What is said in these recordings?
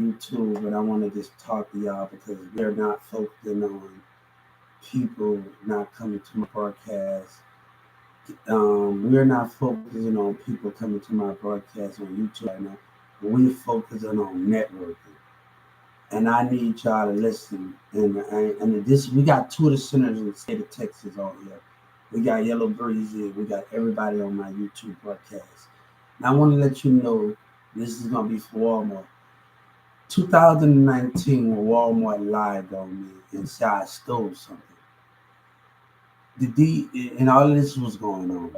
YouTube, but I want to just talk to y'all because we're not focusing on people not coming to my broadcast. We're not focusing on people coming to my broadcast on YouTube right now. We're focusing on networking. And I need y'all to listen. And this, we got two of the senators in the state of Texas on here. We got Yellow Breezy. We got everybody on my YouTube broadcast. And I want to let you know this is gonna be for Walmart. 2019, when Walmart lied on me and said I stole something. And all of this was going on.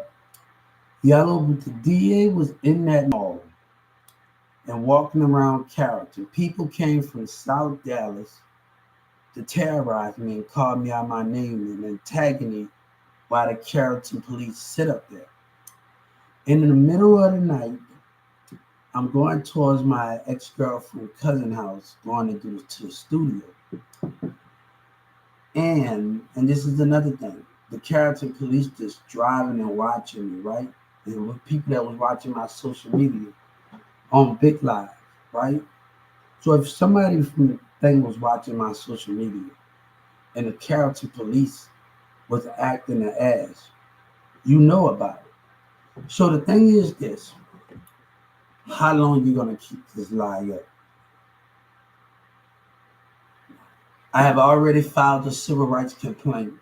The DA was in that mall and walking around character. People came from South Dallas to terrorize me and call me out my name and then tagging me while the Carrollton police sit up there. And in the middle of the night, I'm going towards my ex-girlfriend cousin house, going to the studio. And this is another thing. The Carrollton police just driving and watching me, right? And with people that was watching my social media on Big Live, right? So if somebody from the thing was watching my social media and the Carrollton police was acting an ass, you know about it. So the thing is this: how long you gonna keep this lie up? I have already filed a civil rights complaint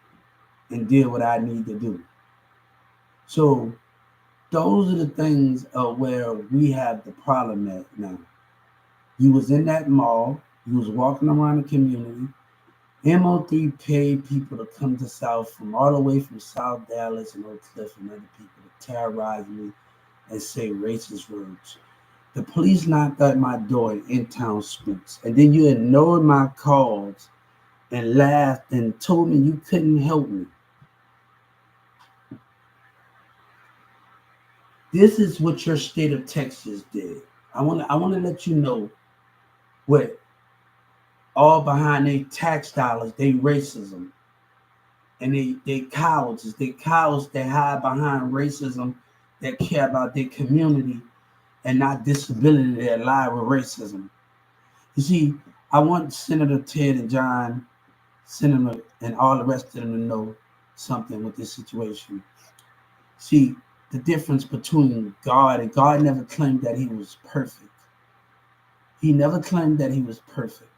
and did what I need to do. So those are the things where we have the problem at now. You was in that mall, you was walking around the community. MO3 paid people to come to South from all the way from South Dallas and Oak Cliff and other people to terrorize me and say racist words. The police knocked at my door in in-town streets, and then you ignored my calls and laughed and told me you couldn't help me. This is what your state of Texas did. I want to let you know what all behind their tax dollars, they racism, and they cowards. They cowards that hide behind racism, that care about their community and not disability that lie with racism. You see, I want Senator Ted and John, Senator, and all the rest of them to know something with this situation. See, the difference between God and God never claimed that he was perfect. He never claimed that he was perfect.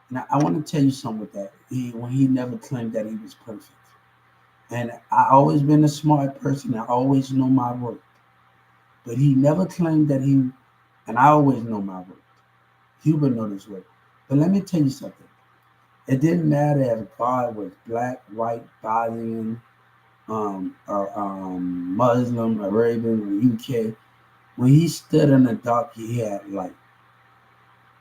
And I want to tell you something with that. When he never claimed that he was perfect. And I always been a smart person. I always know my work. But he never claimed that he, and I always know my work. Hubert knows his work. But let me tell you something. It didn't matter if God was black, white, Bosnian, or Muslim, Arabian, or UK. When he stood in the dark, he had light.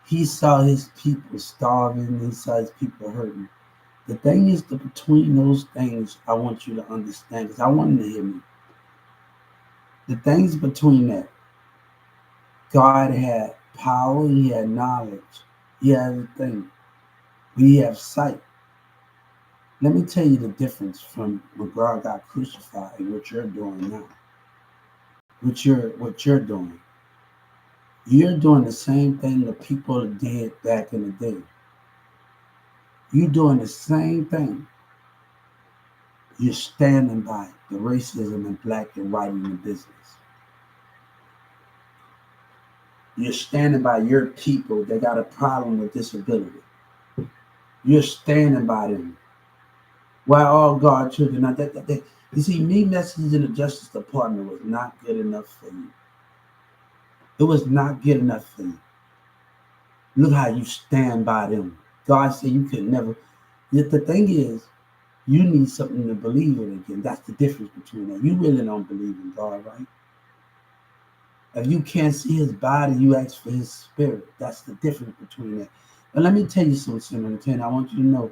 He saw his people starving. He saw his people hurting. The thing is, between those things, I want you to understand, because I want you to hear me. The things between that, God had power, he had knowledge, he had everything. We have sight. Let me tell you the difference from when God got crucified and what you're doing now. What you're doing. You're doing the same thing the people did back in the day. You're doing the same thing. You're standing by the racism and black and white in the business. You're standing by your people that got a problem with disability. You're standing by them. Why all God children? Now you see, me messaging in the Justice Department was not good enough for you. It was not good enough for you. Look how you stand by them. God said you could never. Yet the thing is, you need something to believe in again. That's the difference between that. You really don't believe in God, right? If you can't see his body, you ask for his spirit. That's the difference between that. But let me tell you something, Senator. I want you to know,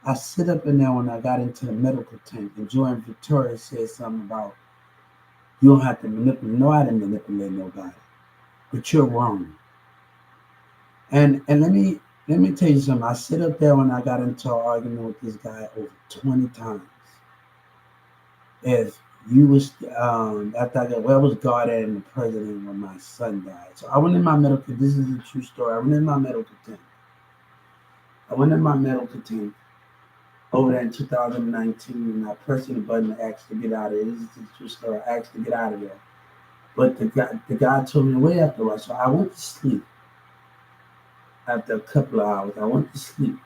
I sit up in there when I got into the medical tank, and Joy and Victoria said something about you don't have to manipulate. No, I didn't manipulate nobody. But you're wrong. And let me tell you something. I sit up there when I got into an argument with this guy over 20 times. If You was after I got where was God at and the president when my son died. So I went in my medical. This is a true story. I went in my medical tent. I went in my medical tent over there in 2019, and I pressed the button to ask to get out of there. This is a true story. I asked to get out of there, but the guy told me to wait after a while. So I went to sleep after a couple of hours. I went to sleep,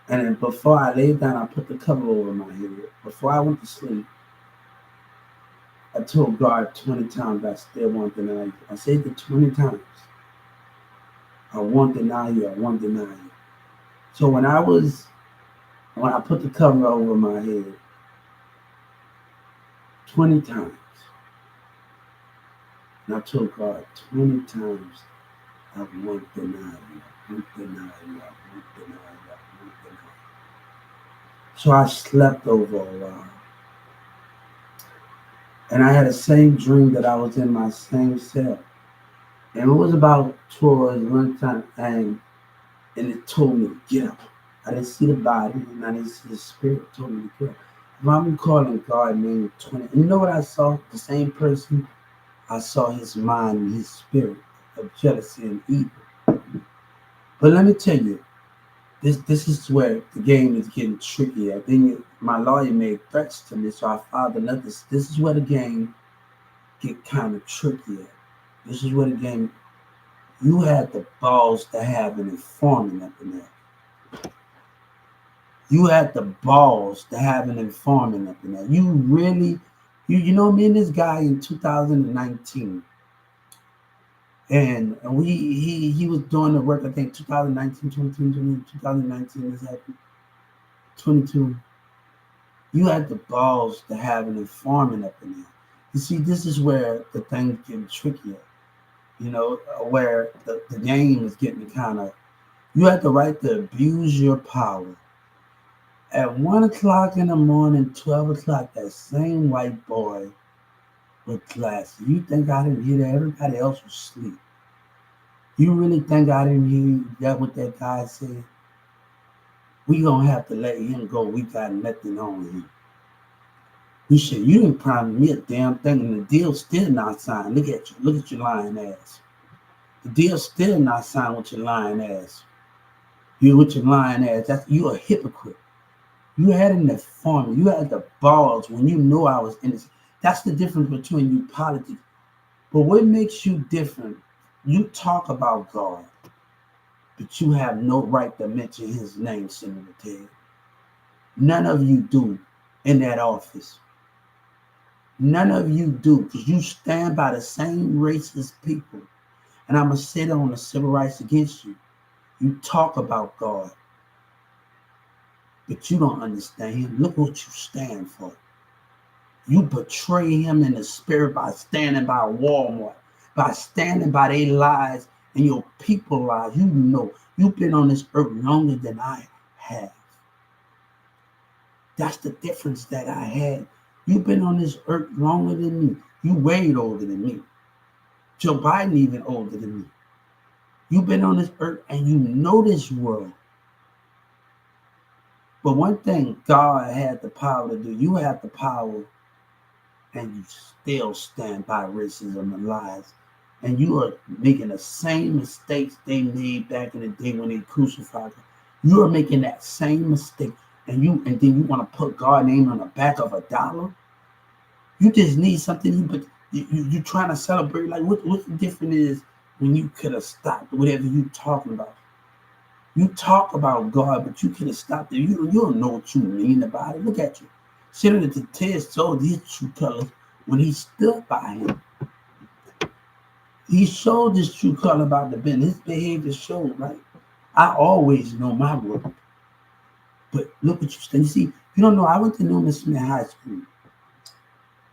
and then before I laid down, I put the cover over my head. Before I went to sleep, I told God 20 times I still want to deny you. I said it 20 times. I won't deny you. I won't deny you. So when I put the cover over my head 20 times, and I told God 20 times, I won't deny you. I won't deny you. I won't deny you. I won't deny you. So I slept over a while. And I had the same dream that I was in my same cell. And it was about towards lunchtime, and it told me to get up. I didn't see the body, and I didn't see the spirit. Told me to get up. If I'm calling God name 20, and you know what I saw? The same person. I saw his mind and his spirit of jealousy and evil. But let me tell you, this is where the game is getting tricky. I think my lawyer made threats to me, so I filed another. This is where the game get kind of tricky at. This is where the game. You had the balls to have an informant up in there. You had the balls to have an informant up in there. You really, you know me and this guy in 2019. And he was doing the work, I think 2019, 2019 this happened. 22. You had the balls to have an informant up in there. You see, this is where the things get trickier. You know, where the game is getting kind of, you have the right to abuse your power. At 1 o'clock in the morning, 12 o'clock, that same white boy with glasses. You think I didn't hear that? Everybody else was asleep. You really think I didn't hear that what that guy said? We gonna have to let him go. We got nothing on him. He said, you didn't promise me a damn thing, and the deal's still not signed. Look at you. Look at your lying ass. The deal's still not signed with your lying ass. You with your lying ass. You're a hypocrite. You had an informant. You had the balls when you knew I was innocent. That's the difference between you politics. But what makes you different? You talk about God, but you have no right to mention his name, Senator Ted. None of you do in that office. None of you do, because you stand by the same racist people. And I'm going to sit on the civil rights against you. You talk about God, but you don't understand him. Look what you stand for. You betray him in the spirit by standing by Walmart, by standing by their lies and your people's lives. You know, you've been on this earth longer than I have. That's the difference that I had. You've been on this earth longer than me. You way older than me. Joe Biden even older than me. You've been on this earth and you know this world. But one thing God had the power to do, you have the power, and you still stand by racism and lies. And you are making the same mistakes they made back in the day when they crucified him. You are making that same mistake. And then you want to put God's name on the back of $1? You just need something, but you're trying to celebrate. Like, what's the difference is when you could have stopped whatever you talking about. You talk about God, but you could have stopped it. You don't know what you mean about it. Look at you. Senator Ted showed his true colors when he stood by him. He showed his true color about the business. His behavior showed, right? I always know my role. But look what you stand. You see, you don't know, I went to Newman Smith High School.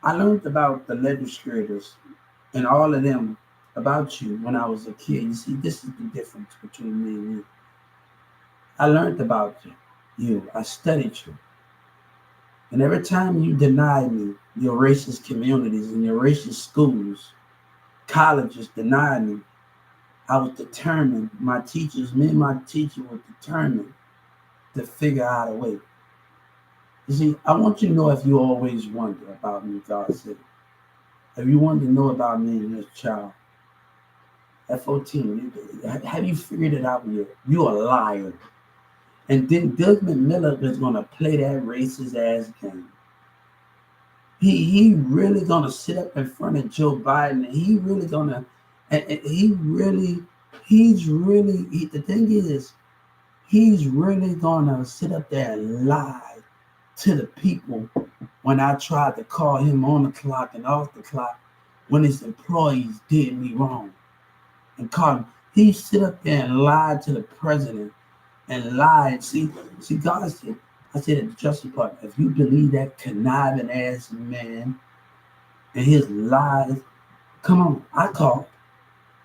I learned about the legislators and all of them about you when I was a kid. You see, this is the difference between me and you. I learned about you. I studied you. And every time you denied me, your racist communities and your racist schools, colleges denied me, I was determined. Me and my teacher were determined to figure out a way. You see, I want you to know if you always wonder about me, God said. If you want to know about me and this child, at 14, have you figured it out yet? You're a liar. And then Desmond Miller is going to play that racist ass game. He really going to sit up in front of Joe Biden. And he really going to, and the thing is, he's really going to sit up there and lie to the people when I tried to call him on the clock and off the clock when his employees did me wrong. And called him. He sit up there and lied to the president and lied. See, God said, I said at the Justice Department, if you believe that conniving ass man and his lies, come on, I called.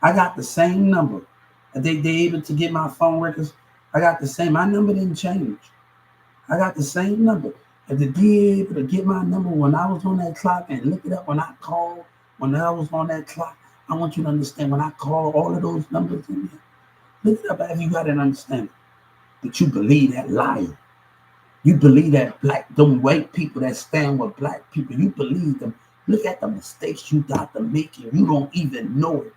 I got the same number. They able to get my phone records. I got the same. My number didn't change. I got the same number. If they be able to get my number when I was on that clock and look it up when I called, when I was on that clock, I want you to understand when I call all of those numbers in there. Look it up if you got an understanding. But you believe that liar. You believe that them white people that stand with black people, you believe them. Look at the mistakes you got to make and you don't even know it.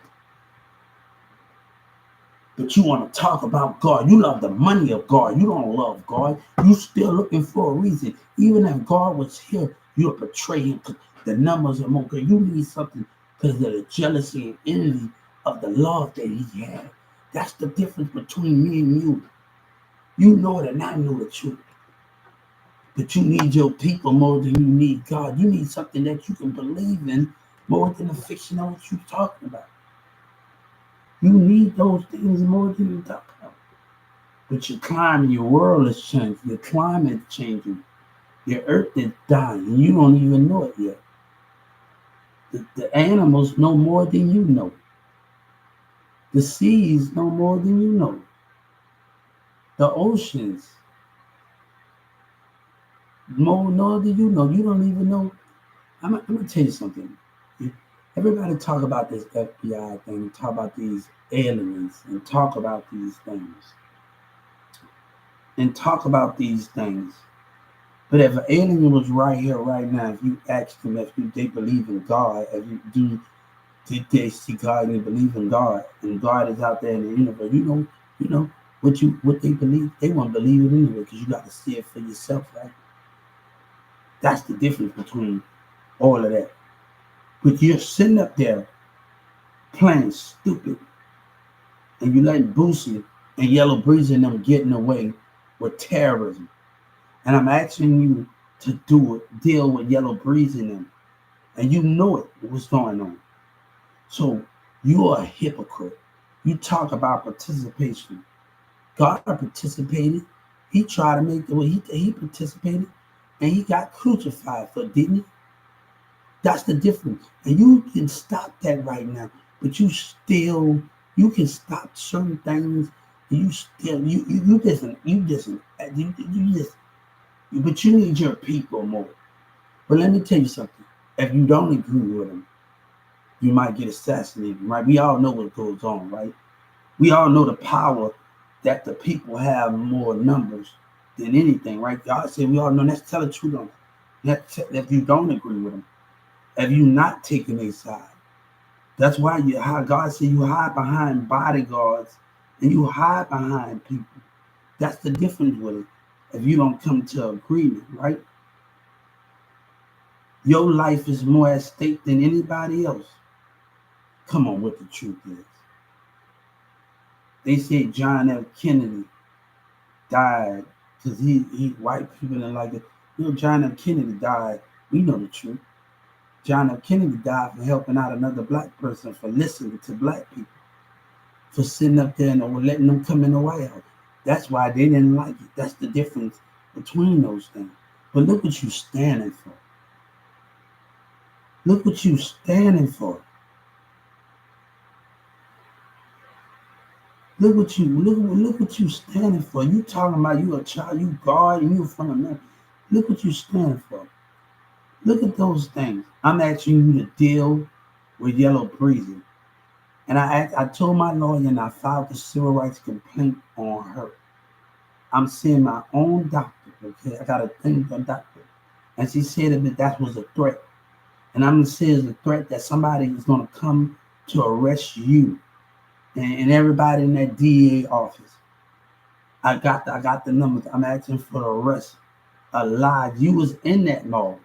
But you want to talk about God. You love the money of God. You don't love God. You still looking for a reason. Even if God was here, you'll betray him because the numbers are more good. You need something because of the jealousy and envy of the love that he had. That's the difference between me and you. You know it and I know the truth. But you need your people more than you need God. You need something that you can believe in more than the fiction of what you're talking about. You need those things more than you talk about. But your climate, your world is changing. Your climate is changing. Your earth is dying. And you don't even know it yet. The animals know more than you know. The seas know more than you know. The oceans more than you know. You don't even know. I'm going to tell you something. Everybody talk about this FBI thing, talk about these aliens, and talk about these things. But if an alien was right here, right now, if you asked them if they believe in God, did they see God and they believe in God, and God is out there in the universe, you know what they believe, they won't believe it anyway because you got to see it for yourself, right? That's the difference between all of that. But you're sitting up there playing stupid, and you letting Boosie and Yellow Breeze and them getting away with terrorism. And I'm asking you to deal with Yellow Breeze and them. And you know it, what's going on. So you're a hypocrite. You talk about participation. God participated. He tried to make the way he participated, and he got crucified for it, didn't he? That's the difference. And you can stop that right now. But you can stop certain things. But you need your people more. But let me tell you something. If you don't agree with them, you might get assassinated, right? We all know what goes on, right? We all know the power that the people have more numbers than anything, right? God said we all know. Let's tell the truth on it. If you don't agree with them, if you not taking a side, that's why God said you hide behind bodyguards and you hide behind people. That's the difference with it. If you don't come to agreement, right? Your life is more at stake than anybody else. Come on, what the truth is. They say John F. Kennedy died because he white people didn't like it. John F. Kennedy died. We know the truth. John F. Kennedy died for helping out another black person, for listening to black people, for sitting up there and letting them come in the White House. That's why they didn't like it. That's the difference between those things. But look what you're standing for. Look what you're standing for. Look what you standing for. You talking about you a child, you God, and you from America. Look what you standing for. Look at those things. I'm asking you to deal with Yellow Breezy. And I told my lawyer and I filed the civil rights complaint on her. I'm seeing my own doctor Okay, I got a thing from a doctor. And she said that was a threat. And I'm going to say it's a threat that somebody is going to come to arrest you and everybody in that DA office. I got the numbers. I'm asking for the arrest. Alive. You was in that mall.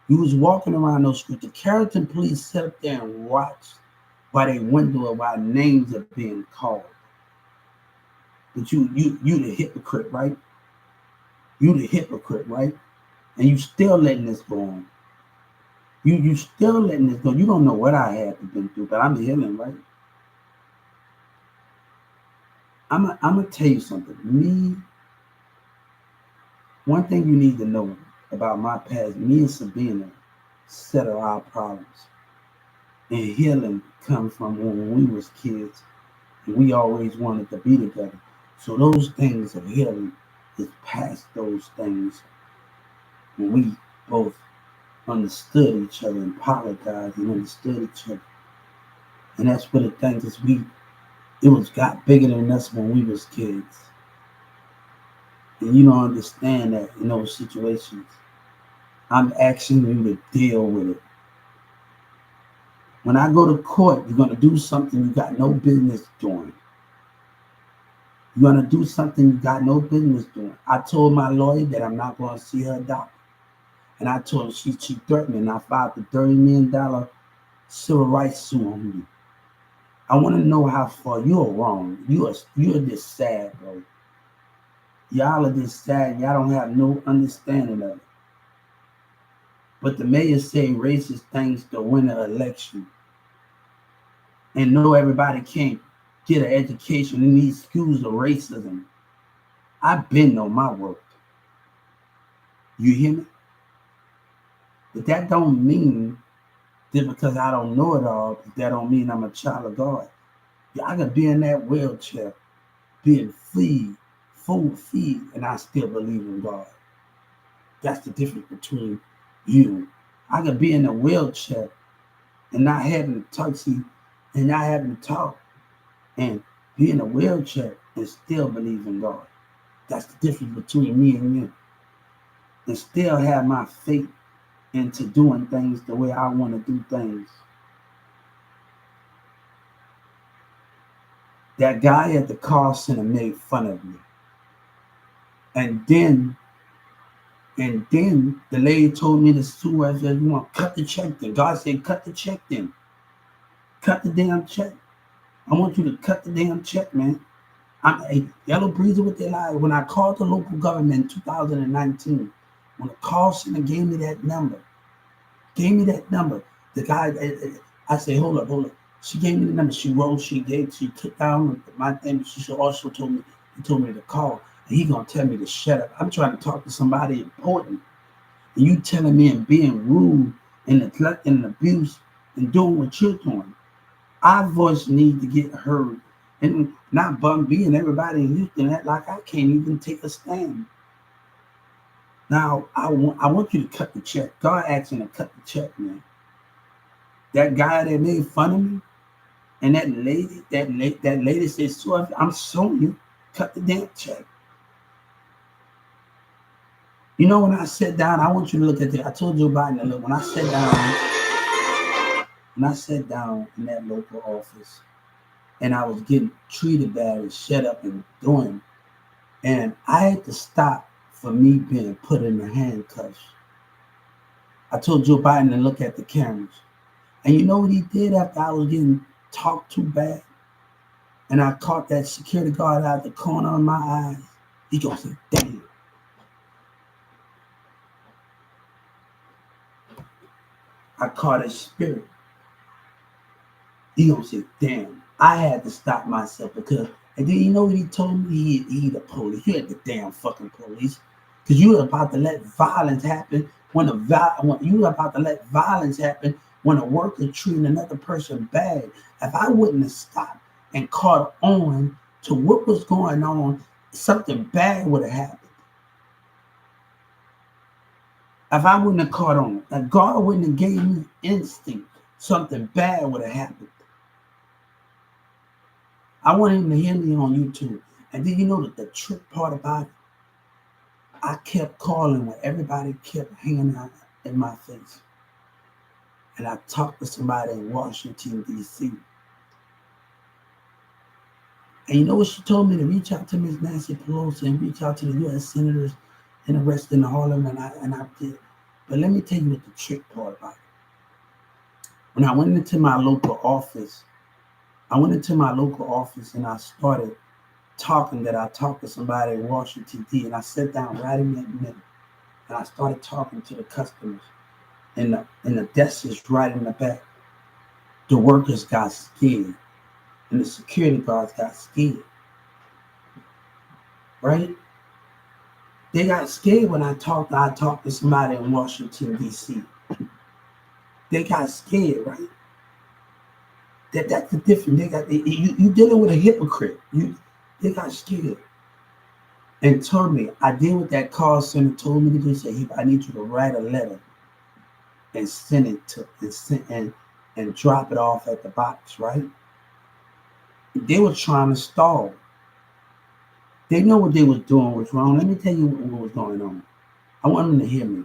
You was walking around those streets. The Carrollton police sat up there and watched by their window while names are being called. But you the hypocrite, right? You the hypocrite, right? And you still letting this go on. You still letting this go. You don't know what I had to been through, but I'm healing, right? I'm gonna tell you something. One thing you need to know about my past, me and Sabina settle our problems. And healing comes from when we was kids and we always wanted to be together. So those things of healing is past those things when we both understood each other and apologized and understood each other. And that's what the thing is, it got bigger than us when we was kids. And you don't understand that in those situations. I'm asking you to deal with it. When I go to court, you're going to do something you got no business doing. You're going to do something you got no business doing. I told my lawyer that I'm not going to see her doctor. And I told her she threatened me, and I filed the $30 million civil rights suit on you. I want to know how far you're wrong. You're just sad, bro. Y'all are just sad. Y'all don't have no understanding of it. But the mayor say racist things to win an election. And know everybody can't get an education in these schools of racism. I've been on my work. You hear me? But that don't mean that because I don't know it all, that don't mean I'm a child of God. I could be in that wheelchair, being full feed, and I still believe in God. That's the difference between you. I could be in a wheelchair and not having to touch you and not having to talk and be in a wheelchair and still believe in God. That's the difference between me and you. And still have my faith into doing things the way I want to do things. That guy at the call center made fun of me. And then the lady told me to sue her. Said, you want to cut the check then. God said, cut the check then. Cut the damn check. I want you to cut the damn check, man. I'm a yellow breezer with their lives. When I called the local government in 2019, when the call center gave me that number, the guy, I said, hold up. She gave me the number. She took down my thing. She also told me to call. And he gonna tell me to shut up. I'm trying to talk to somebody important. And you telling me and being rude and neglecting and abuse and doing what you're doing. Our voice needs to get heard. And not being everybody in Houston act like I can't even take a stand. Now, I want you to cut the check. God asked me to cut the check, man. That guy that made fun of me, and that lady said, so I'm suing you, cut the damn check. You know, when I sat down, I want you to look at it. I told Joe Biden, look, when I sat down in that local office, and I was getting treated bad and shut up and doing, and I had to stop for me being put in the handcuffs. I told Joe Biden to look at the cameras. And you know what he did after I was getting talked too bad? And I caught that security guard out the corner of my eyes. He gonna say, damn. I caught his spirit. He gonna say, damn. I had to stop myself because, and then you know what he told me? He the police. You had the damn fucking police. Because you were about to let violence happen when a worker treating another person bad. If I wouldn't have stopped and caught on to what was going on, something bad would have happened. If I wouldn't have caught on, if God wouldn't have gave me instinct, something bad would have happened. I want him to hear me on YouTube. And then you know the trick part about it? I kept calling when everybody kept hanging out in my face. And I talked to somebody in Washington, D.C. And you know what she told me? To reach out to Ms. Nancy Pelosi and reach out to the U.S. senators and the rest in Harlem, and I did. But let me tell you what the trick part about it. When I went into my local office, and I started talking that I talked to somebody in Washington, D.C., and I sat down right in that middle, and I started talking to the customers, and the desk is right in the back. The workers got scared, and the security guards got scared, right? They got scared when I talked to somebody in Washington, D.C. They got scared, right? That's the difference. You dealing with a hypocrite. They got scared and told me, I did what that call center told me to do. Say, I need you to write a letter and send it to and drop it off at the box, right? They were trying to stall. They know what they were doing was wrong. Let me tell you what was going on. I want them to hear me.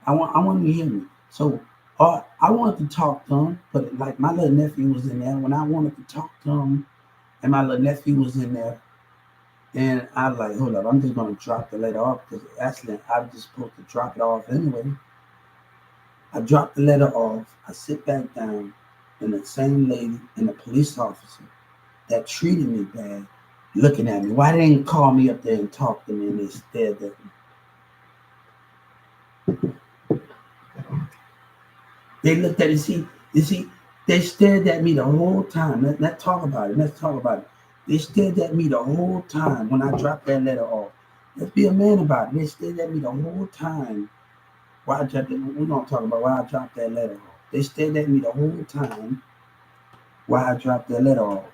I want them to hear me. So I wanted to talk to them, but like my little nephew was in there. When I wanted to talk to him, and my little nephew was in there, and I was like, hold up, I'm just going to drop the letter off because actually I was just supposed to drop it off anyway. I dropped the letter off. I sit back down, and the same lady and the police officer that treated me bad looking at me. Why they didn't call me up there and talk to me, and they stared at me? They looked at it. You see, they stared at me the whole time. Let's talk about it. They stared at me the whole time when I dropped that letter off. Let's be a man about it. They stared at me the whole time. We're going to talk about why I dropped that letter off. They stared at me the whole time why I dropped that letter off.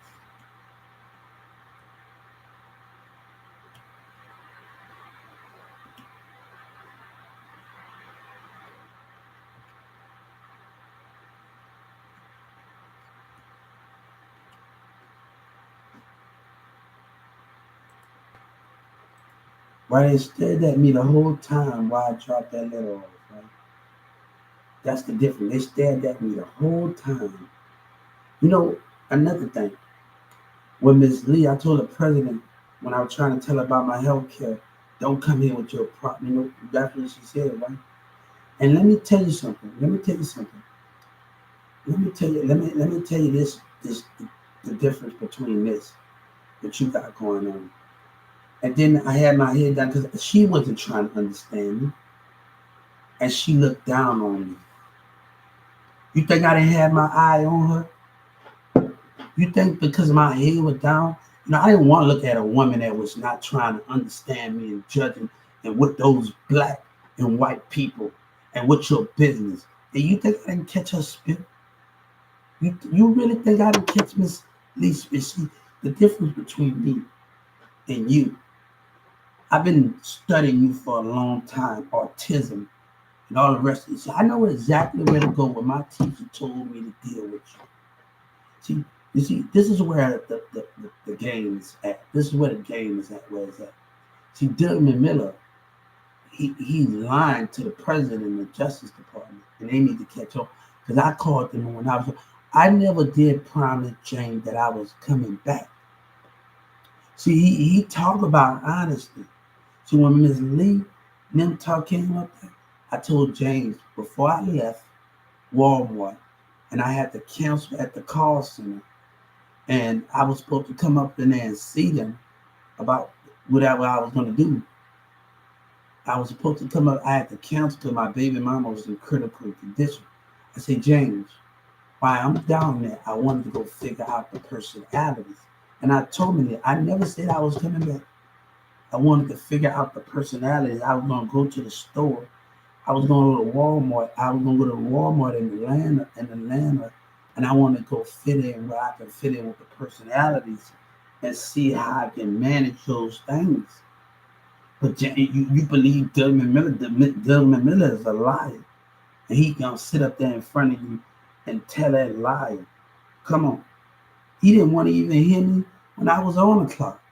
Why they stared at me the whole time while I dropped that letter off, right? That's the difference. They stared at me the whole time. You know, another thing. When Ms. Lee, I told the president when I was trying to tell her about my health care, don't come here with your problem. You know, that's what she said, right? And let me tell you something. Let me tell you this the difference between this that you got going on. And then I had my head down because she wasn't trying to understand me. And she looked down on me. You think I didn't have my eye on her? You think because my head was down? You know, I didn't want to look at a woman that was not trying to understand me and judging and with those black and white people and with your business. And you think I didn't catch her spit? You really think I didn't catch Miss Lee spit? See, the difference between me and you, I've been studying you for a long time, autism and all the rest of it. So I know exactly where to go when my teacher told me to deal with you. See, this is where the game is at. This is where the game is at, where it's at. See, Dylan Miller, he's lying to the president and the Justice Department, and they need to catch up. Because I called them when I never did promise James that I was coming back. See, he talked about honesty. So when Ms. Lee and them came up there, I told James before I left Walmart, and I had to cancel at the call center, and I was supposed to come up in there and see them about whatever I was going to do. I was supposed to come up. I had to cancel because my baby mama was in critical condition. I said, James, while I'm down there, I wanted to go figure out the personalities. And I told him that I never said I was coming back. I wanted to figure out the personalities. I was going to go to the store. I was going to go to Walmart. I was going to go to Walmart in Atlanta, and I wanted to go fit in where I can fit in with the personalities and see how I can manage those things. But you believe Dylan Miller is a liar, and he gonna sit up there in front of you and tell that liar. Come on. He didn't want to even hear me when I was on the clock.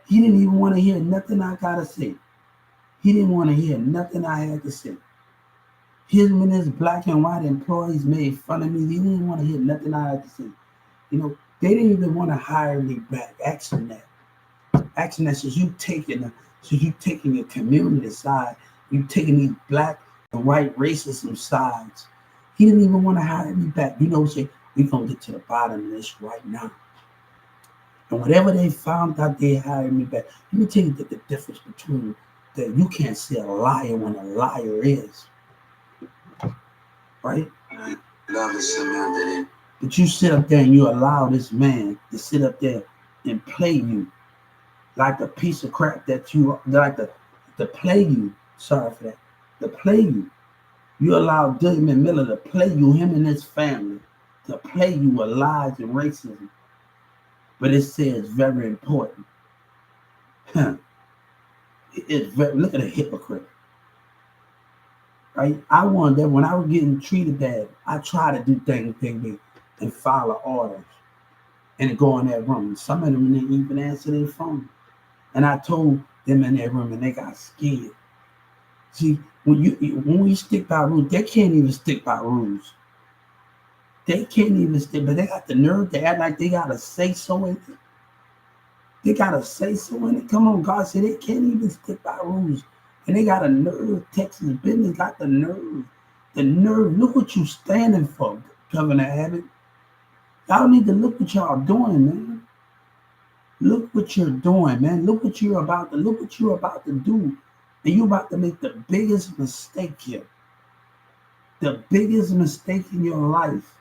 He didn't even want to hear nothing I gotta say. He didn't want to hear nothing I had to say. Him and his black and white employees made fun of me. He didn't want to hear nothing I had to say. You know, they didn't even want to hire me back. Asking that since you taking your community side, you taking these black and white racism sides. He didn't even want to hire me back. You know, say we're gonna get to the bottom of this right now. And whatever they found out, they hired me back. Let me tell you the difference between that. You can't say a liar when a liar is. Right? But you sit up there and you allow this man to sit up there and play you like a piece of crap that you like to play you. Sorry for that. To play you. You allow Damon Miller to play you, him and his family, to play you with lies and racism. But it says very important. It's very, look at a hypocrite. Right? I wanted that when I was getting treated bad, I try to do things and follow orders and go in that room. Some of them didn't even answer their phone. And I told them in that room and they got scared. See, when we stick by rules, they can't even stick by rules. They can't even stick, but they got the nerve to act like they gotta say so in it. They gotta say so in it. Come on, God said they can't even stick by rules. And they got a nerve. Texas business got the nerve. The nerve. Look what you standing for, Governor Abbott. Y'all need to look what y'all doing, man. Look what you're doing, man. Look what you're about to do. And you're about to make the biggest mistake here. The biggest mistake in your life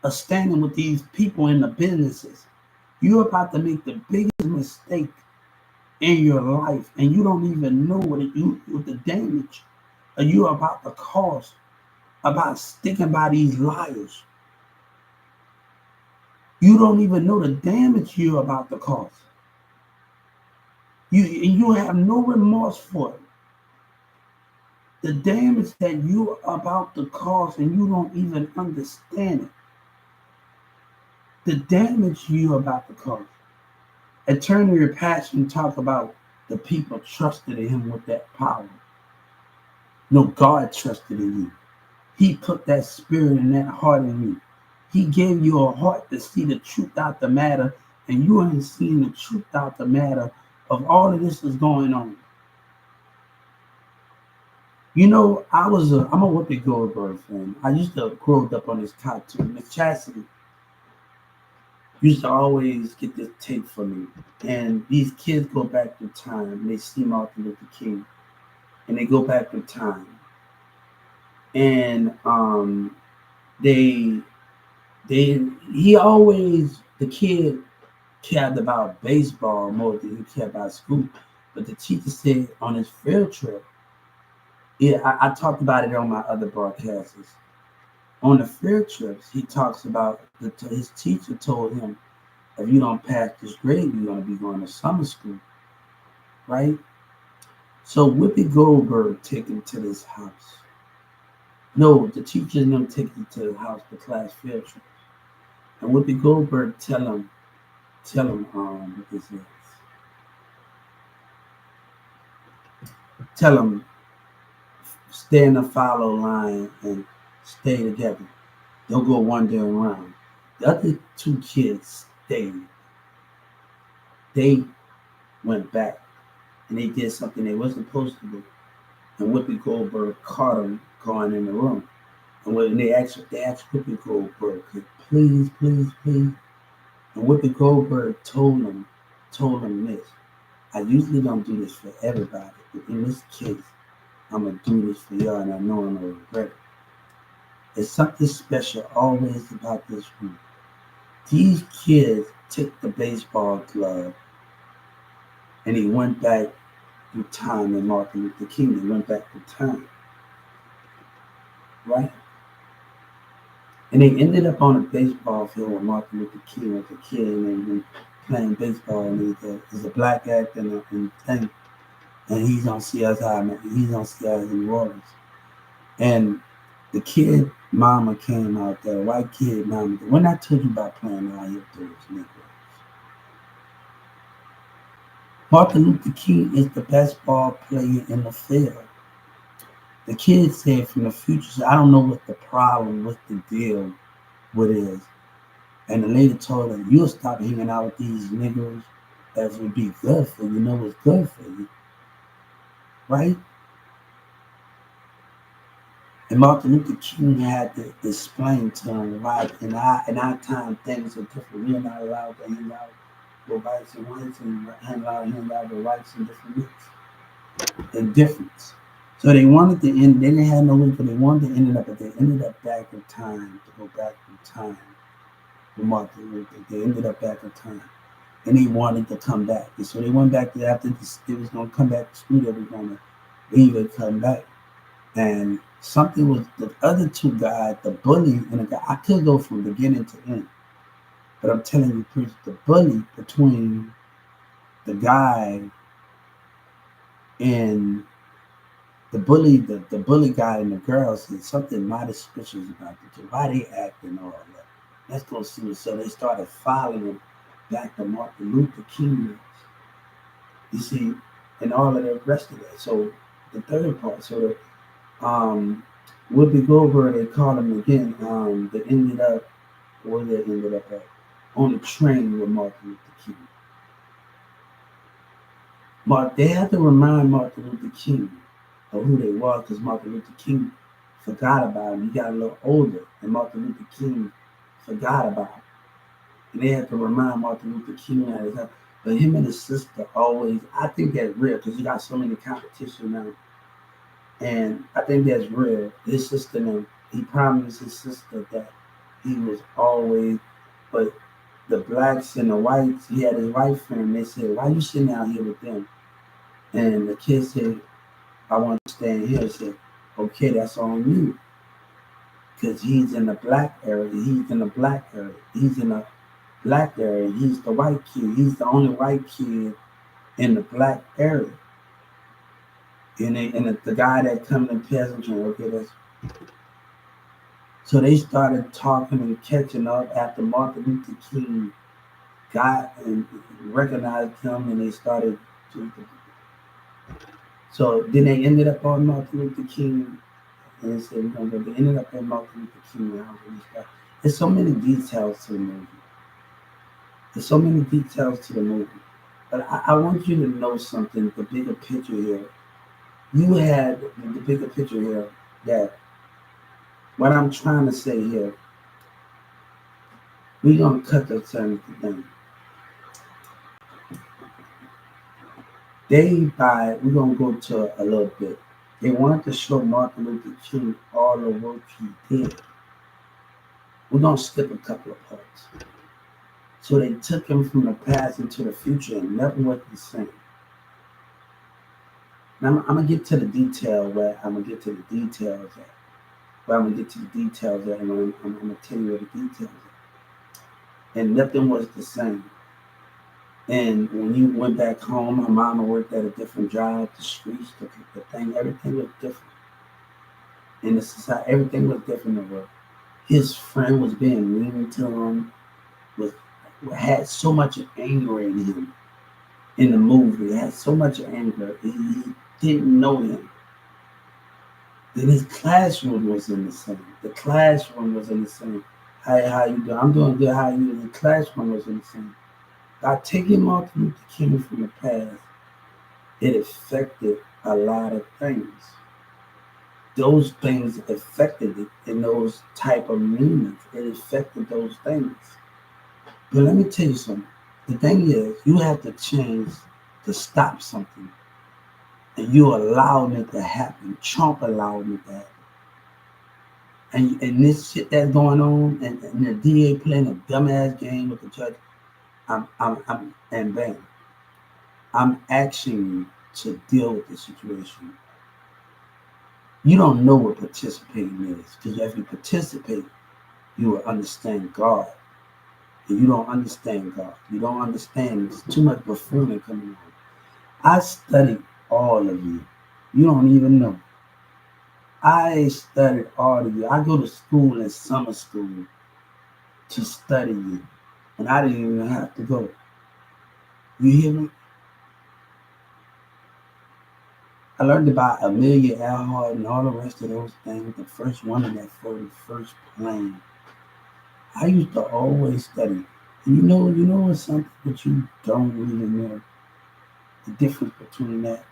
of standing with these people in the businesses. You're about to make the biggest mistake in your life, and you don't even know what the damage are you about to cause about sticking by these liars. You don't even know the damage you're about to cause. You have no remorse for it. The damage that you're about to cause, and you don't even understand it. The damage you're about to cause. Attorney Passion talk about the people trusted in him with that power. No, God trusted in you. He put that spirit and that heart in you. He gave you a heart to see the truth out the matter, and you ain't seeing the truth out the matter of all of this is going on. You know, I'm a Whoopi Goldberg fan. I used to grow up on this cartoon. Miss Chastity used to always get this tape for me. And these kids go back in time. They see Martin Luther King. And they go back in time. And the kid cared about baseball more than he cared about school. But the teacher said on his field trip, I talked about it on my other broadcasts. On the field trips, he talks about his teacher told him, if you don't pass this grade, you're going to be going to summer school, right? So Whoopi Goldberg take him to this house. No, the teacher's going to take him to the house for class field trips. And Whoopi Goldberg tell him, what this is. Tell him, stay in the follow line and stay together. Don't go wandering around. The other two kids stayed. They went back and they did something they wasn't supposed to do. And Whoopi Goldberg caught them going in the room. And when they asked Whoopi Goldberg, please. And Whoopi Goldberg told them this. I usually don't do this for everybody, but in this case, I'm going to do this for y'all, and I know I'm going to regret it. There's something special always about this room. These kids took the baseball glove, and he went back through time, and Martin Luther King, he went back through time. Right? And they ended up on a baseball field with Martin Luther King as a kid, and then playing baseball, and he's a black actor and thing. And he's on CSI, he's on CSI in New Orleans. And the kid mama came out there, white kid mama. When I told you about playing all your those Negroes, Martin Luther King is the best ball player in the field. The kid said from the future, so I don't know what the problem, what the deal, what is. And the lady told her, you'll stop hanging out with these niggers. That would be good for you. You know what's good for you, right? And Martin Luther King had to explain to him why in our time things are different. We are not allowed to hang out with whites and whites and hang out with whites and different mix and difference. So they wanted to end, they didn't have no way, but they wanted to end it up, but they ended up back in time, to go back in time with Martin Luther. They ended up back in time. And he wanted to come back. And so they went back there after this, they was going to come back to school, they were going to leave and come back. And something with the other two guys, the bully and the guy, I could go from beginning to end. But I'm telling you, preach the bully between the guy and the bully guy and the girl said something mighty suspicious about the two. Why they acting all that? Let's go see what. So they started following him back to Martin Luther King. You see, and all of the rest of that. So the third part, so the Whoopi Goldberg, they called him again. They ended up where they ended up at on the train with Martin Luther King. They had to remind Martin Luther King of who they were because Martin Luther King forgot about him. He got a little older, and Martin Luther King forgot about him. And they had to remind Martin Luther King that. But him and his sister always, I think that's real because you got so many competition now. And I think that's real. His sister, he promised his sister that he was always, but the blacks and the whites, he had his white friend, they said, why you sitting out here with them? And the kid said, I want to stand here. He said, okay, that's on you. Because he's in the black area. He's in the black area. He's in the black area. He's the white kid. He's the only white kid in the black area. And the guy that come in passenger, okay, that's. So they started talking and catching up after Martin Luther King got and recognized him, and they started. So then they ended up on Martin Luther King, and they said, they ended up on Martin Luther King. There's so many details to the movie. There's so many details to the movie. But I want you to know something, the bigger picture here. You had the bigger picture here that what I'm trying to say here, we're going to cut the certain thing. We're going to go to a little bit. They wanted to show Martin Luther King all the work he did. We're going to skip a couple of parts. So they took him from the past into the future and nothing was the same. Now, I'm going to get to the detail where I'm going to get to the details at. Where I'm going to get to the details at, and I'm going to tell you where the details are. And nothing was the same. And when you went back home, my mama worked at a different job, the streets, the thing, everything was different. In the society, everything was different in the world. His friend was being mean to him, had so much anger in him in the movie. He had so much anger. He didn't know him. Then his classroom was in the same. The classroom was in the same. How you doing? I'm doing good. How you doing? The classroom was in the same. By taking Martin Luther King from the past, it affected a lot of things. Those things affected it in those type of meanings. It affected those things. But let me tell you something. The thing is, you have to change to stop something. And you allowing it to happen. Trump allowed it to happen. And this shit that's going on, and the DA playing a dumbass game with the judge, I'm asking you to deal with the situation. You don't know what participating is, because if you participate, you will understand God. And you don't understand God. You don't understand. There's too much buffoonery coming on. I studied all of you. You don't even know. I studied all of you. I go to school in summer school to study you. And I didn't even have to go. You hear me? I learned about Amelia Earhart and all the rest of those things. The first woman that flew the first plane. I used to always study. And you know what's something that you don't really know? The difference between that.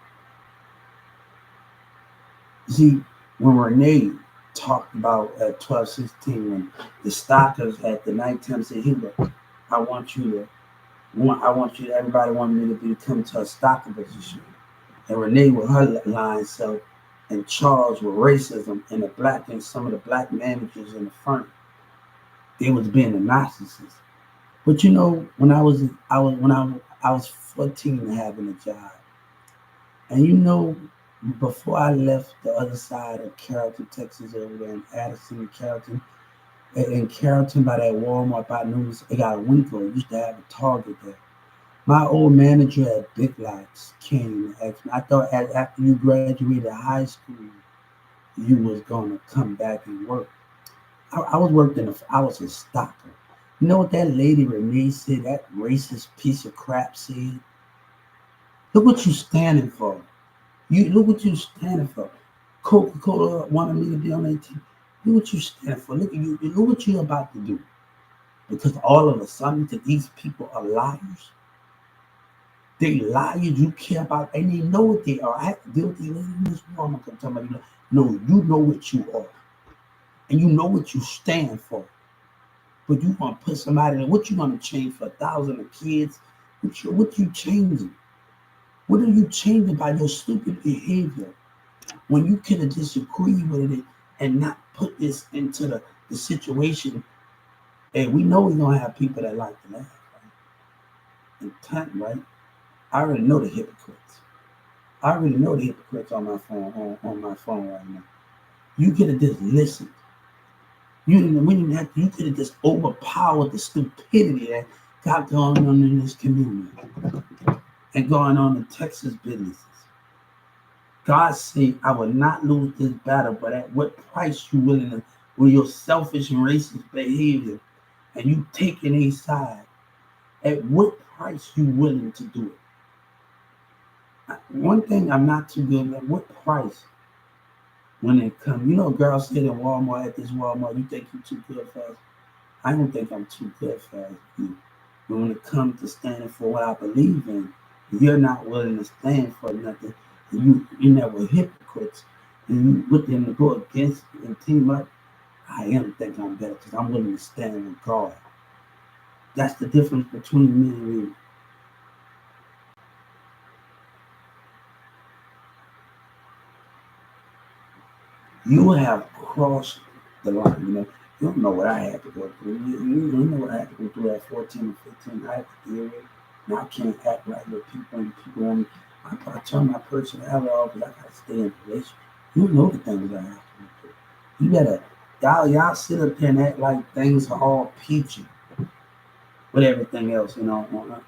See, when Renee talked about at 12:16, when the stockers at the nighttime said, "Here, I want you to, everybody wanted me to become to a stocker position." And Renee with her line self, and Charles with racism, and the black and some of the black managers in the front, they was being the narcissists. But when I was 14 and having a job, and before I left the other side of Carrollton, Texas, over there in Addison, Carrollton by that Walmart by News, it got a Winkle. It used to have a Target there. My old manager at Big Lots came and asked me. I thought after you graduated high school, you was gonna come back and work. I was a stocker. You know what that lady Renee said? That racist piece of crap said. Look what you standing for. You look what you standing for. Coca-Cola wanted me to be on that team. Look what you standing for. Look at you. Look what you're about to do. Because all of a sudden, that these people are liars. They liars you care about, and they know what they are. I have to deal with these ladies in this room. I'm talking about no, you know what you are, and you know what you stand for. But you want to put somebody in. What you going to change for 1,000 of kids? What you changing? What are you changing by your stupid behavior when you could have disagreed with it and not put this into the situation? And we know we're going to have people that like to laugh, right? Intent, right? I already know the hypocrites. I already know the hypocrites on my phone right now. You could have just listened. You could have just overpowered the stupidity that got going on in this community and going on in Texas businesses. God said, I will not lose this battle, but at what price you willing to, with your selfish and racist behavior, and you taking a side, at what price you willing to do it? One thing I'm not too good at, what price when it comes, girls said in Walmart, at this Walmart, you think you're too good for us? I don't think I'm too good for us. But when it comes to standing for what I believe in, you're not willing to stand for nothing. You're never hypocrites, and you with them to go against and team up. I am think I'm better because I'm willing to stand with God. That's the difference between me and you. You have crossed the line. You don't know what I had to go through. You know what I had to go through at 14 and 15. I had to deal with it. Now I can't act right with people, and people want me. I turn my personality off because I got to stay in a relationship. You know the things I have to go through. You better, y'all sit up there and act like things are all peachy with everything else.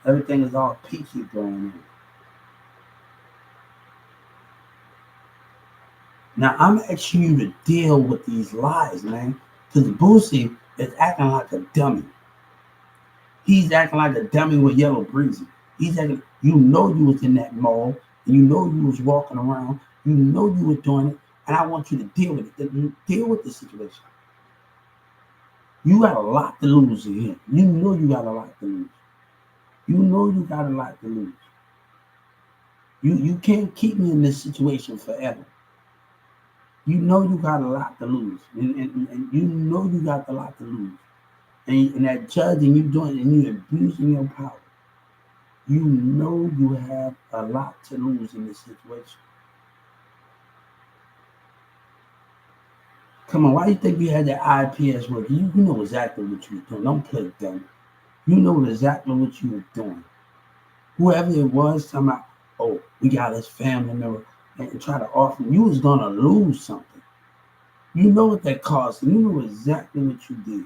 Everything is all peachy going on. Now I'm asking you to deal with these lies, man. Because Boosie is acting like a dummy. He's acting like a dummy with Yellow Breezy. He's acting, you was in that mall, and you was walking around, you were doing it, and I want you to deal with it. Deal with the situation. You got a lot to lose here. You know you got a lot to lose. You know you got a lot to lose. You can't keep me in this situation forever. You know you got a lot to lose, and you know you got a lot to lose, and that judge and you doing and you abusing your power. You know you have a lot to lose in this situation. Come on, why do you think you had that IPS work? You know exactly what you were doing. Don't play dumb. You know exactly what you were doing. Whoever it was, talking about, oh, we got this family member, and try to offer, you was gonna lose something. You know what that cost, and you know exactly what you did.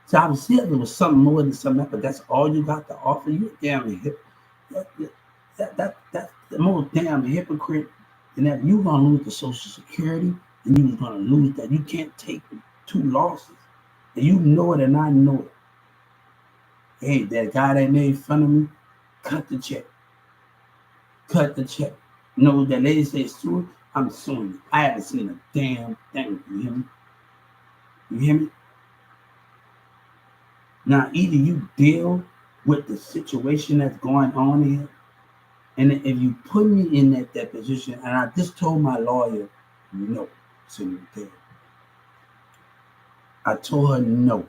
So I was here, there was something more than something, but that's all you got to offer. You damn hypocrite. That's the most damn hypocrite. And that you gonna lose the Social Security, and you was gonna lose that. You can't take 2 losses, and you know it, and I know it. Hey, that guy that made fun of me, cut the check. Cut the check. No, that lady says sue, I'm suing you. I haven't seen a damn thing. You hear me? You hear me? Now, either you deal with the situation that's going on here, and if you put me in that position, and I just told my lawyer, no, sitting there. I told her no.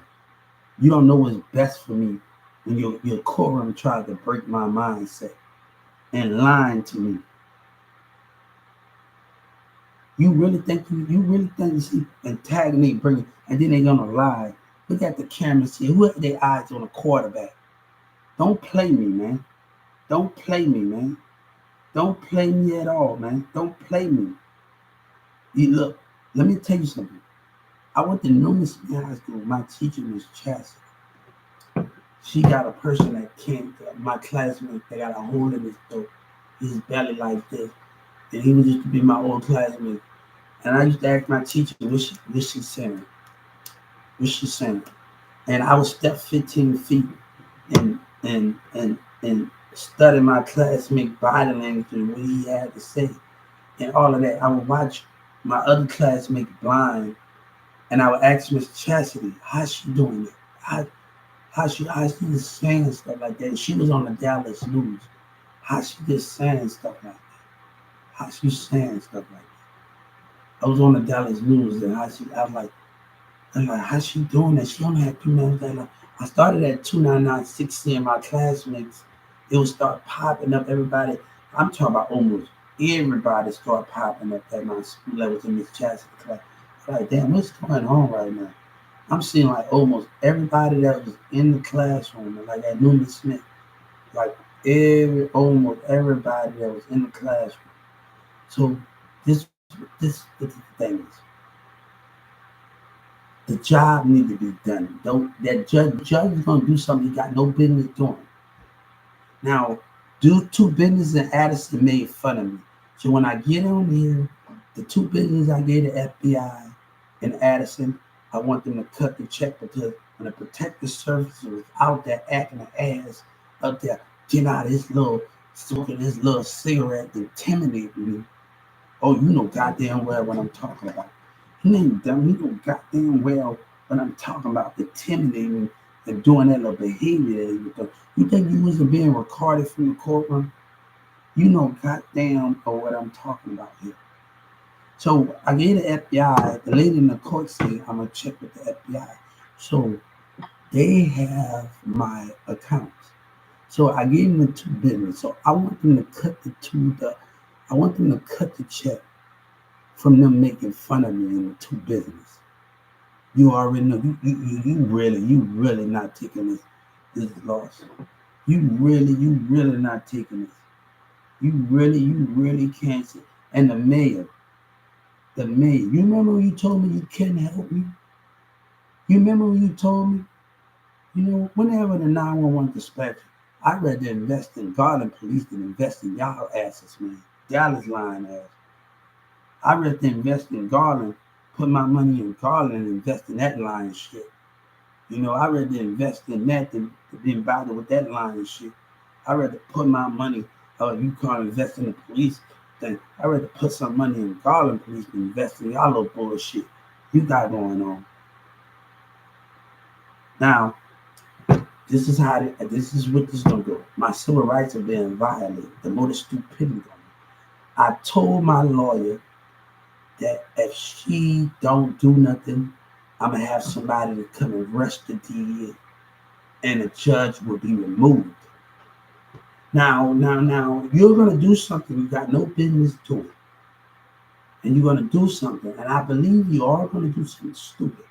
You don't know what's best for me when your courtroom tried to break my mindset and lying to me. You really think you see antagonist bring, and then they're gonna lie. Look at the cameras here. Who have their eyes on a quarterback? Don't play me, man. Don't play me, man. Don't play me at all, man. Don't play me. You look, let me tell you something. I went to Newman Smith High School. My teacher was Chastity. She got a person that can't, my classmate, they got a hole in his throat, his belly like this. And he was used to be my old classmate. And I used to ask my teacher, what's she saying? What's she saying? And I would step 15 feet and study my classmate body language and what he had to say. And all of that. I would watch my other classmate blind, and I would ask Miss Chastity, how's she doing it? How she just saying stuff like that? She was on the Dallas News. How she just saying stuff like that? How she saying stuff like that? I was on the Dallas News, and I was like, how she doing that? She only had 2 minutes. Like, I started at 29960, and my classmates, it would start popping up. Everybody, I'm talking about almost everybody started popping up at my school levels in Miss Chastity class. Like, damn, what's going on right now? I'm seeing like almost everybody that was in the classroom, like at Newman Smith, like almost everybody that was in the classroom. So this is the thing is, the job need to be done. That judge is gonna do something he got no business doing. Now, do 2 business in Addison made fun of me. So when I get on here, the 2 business I gave the FBI in Addison, I want them to cut the check because when the protective services was out there acting an ass up there, getting out his little, smoking his little cigarette, intimidating me. Oh, you know goddamn well what I'm talking about. He ain't dumb. He know goddamn well what I'm talking about, intimidating and doing that little behavior that he was doing. You think you wasn't being recorded from the courtroom? You know goddamn what I'm talking about here. So I gave the FBI, the lady in the court said, I'm going to check with the FBI. So they have my accounts. So I gave them the 2 business. So I want them to cut I want them to cut the check from them making fun of me in the 2 business. You already know, you really not taking this loss. You really not taking this. You really can't see. And the mayor, you remember when you told me you couldn't help me? You remember when you told me? You know, whenever the 911 dispatcher, I'd rather invest in Garland Police than invest in y'all asses, man. Dallas line ass. I'd rather invest in Garland, put my money in Garland and invest in that line of shit. You know, I'd rather invest in that than bother with that line of shit. I'd rather put my money, you can't invest in the police thing. I'd rather put some money in Garland Police than invest in y'all little bullshit you got going on. Now, this is what this is gonna go. My civil rights are being violated. The more the stupidity. I told my lawyer that if she don't do nothing, I'm gonna have somebody to come and arrest the DA, and the judge will be removed. Now, you're gonna do something you got no business doing, and you're gonna do something, and I believe you are gonna do something stupid.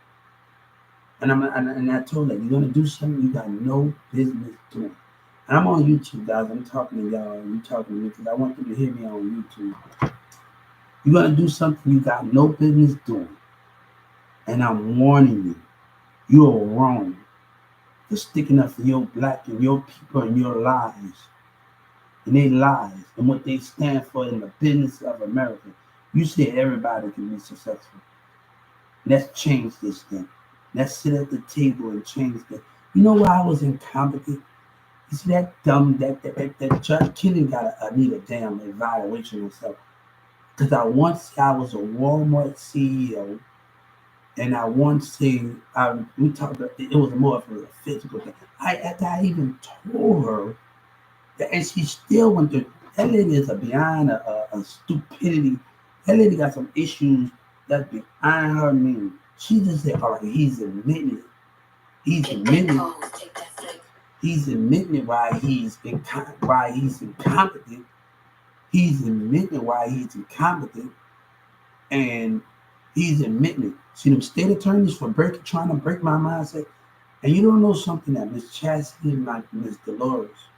And I told her, you're gonna do something you got no business doing. And I'm on YouTube, guys. I'm talking to y'all, and you talking to me because I want you to hear me on YouTube. You're gonna do something you got no business doing. And I'm warning you, you're wrong for sticking up for your black and your people and your lives. And their lives and what they stand for in the business of America. You say everybody can be successful. Let's change this thing. Let's sit at the table and change that. You know why I was incompetent? You see that dumb that Judge Kennedy need a damn evaluation himself. Because I once said I was a Walmart CEO, and I once said we talked about it was more of a physical thing. After I even told her that, and she still went through. That lady is beyond a stupidity. That lady got some issues that's behind her name. She just said, "All right, he's admitting it. He's admitting it. He's admitting it why he's incompetent. He's admitting why he's incompetent, and he's admitting it. See them state attorneys for trying to break my mindset. And you don't know something that Miss Chastity and Miss Dolores,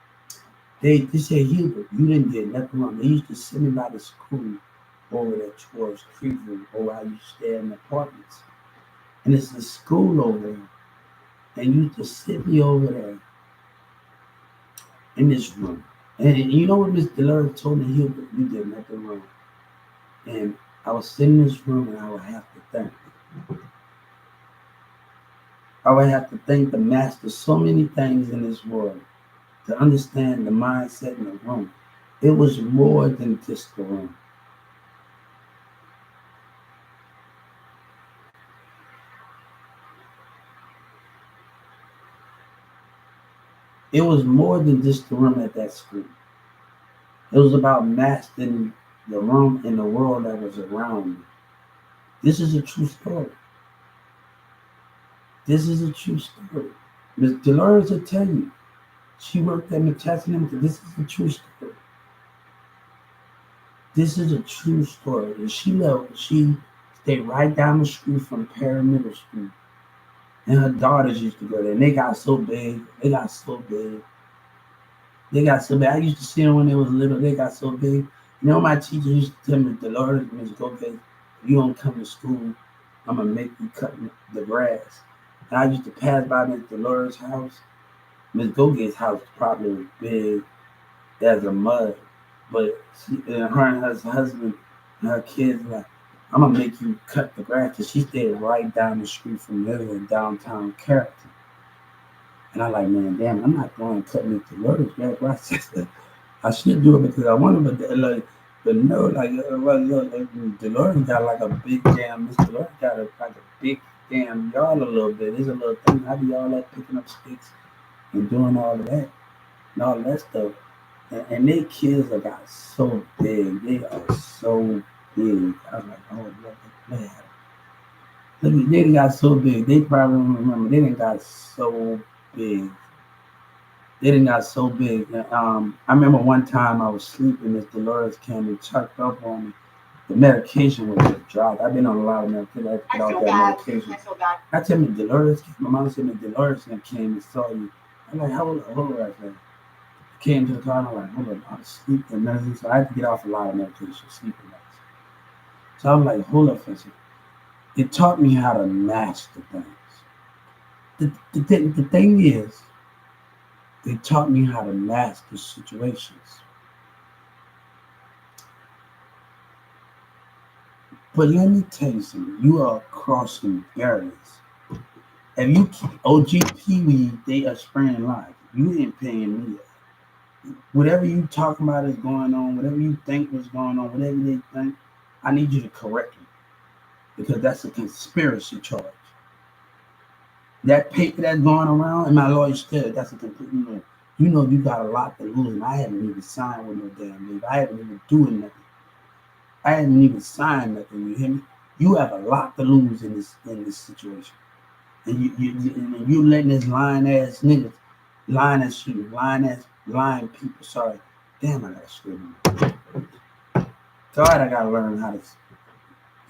they said, Hubert, you didn't get nothing wrong. They used to send me by the school over there towards Cleveland, or I used to stay in apartments. And it's a school over there. And you used to sit me over there in this room. And you know what Miss Dolores told me, Hubert, you did nothing wrong. And I was sitting in this room, and I would have to thank the master so many things in this world to understand the mindset in the room. It was more than just the room. It was more than just the room at that school. It was about mastering the room and the world that was around me. This is a true story. This is a true story. Ms. Dolores will tell you. She worked at McChesney. This is a true story. This is a true story. And she stayed right down the street from Perry Middle School. And her daughters used to go there. And they got so big. I used to see them when they was little. They got so big. You know, my teacher used to tell me, Dolores, Miss Gokes, if you don't come to school, I'm going to make you cut the grass. And I used to pass by Miss Dolores' house. Miss Gokes' house probably was big as a mud. But her and her husband and her kids were like, I'm going to make you cut the grass. Because she stayed right down the street from there in downtown Carrollton. And I'm like, man, damn, I'm not going to cut Miss Dolores' grass. I should do it because I want to, but no, Dolores got like a big damn, Miss Dolores got like a big damn yard a little bit. There's a little thing. I do all that picking up sticks and doing all of that and all that stuff. And their kids have got so big. They are so big. I was like, oh, look, they got so big. They probably don't remember. They didn't got so big. I remember one time I was sleeping. Miss Dolores came and checked up on me. The medication was just dropped. I've been on a lot of medication. I had to get off that medication. I tell me, Dolores, my mom said, Miss Dolores came and saw you. I'm like, hold on, I said. Came to the car and I'm like, hold on, I was sleeping medicine. So I had to get off a lot of medication, sleeping medicine. So I'm like, hold up for a second. It taught me how to master things. The thing is, they taught me how to master situations. But let me tell you something. You are crossing barriers. If you OG Pee-wee, they are spraying live. You ain't paying me. Whatever you talking about is going on, whatever you think was going on, whatever they think, I need you to correct me. Because that's a conspiracy charge. That paper that's going around, and my lawyer said that's a complete no. You know you got a lot to lose, and I haven't even signed with no damn leave. I haven't even doing nothing. I haven't even signed nothing. You hear me? You have a lot to lose in this situation, and you letting this lying ass niggas, lying people. Sorry, damn, I gotta straighten up. God, I gotta learn how to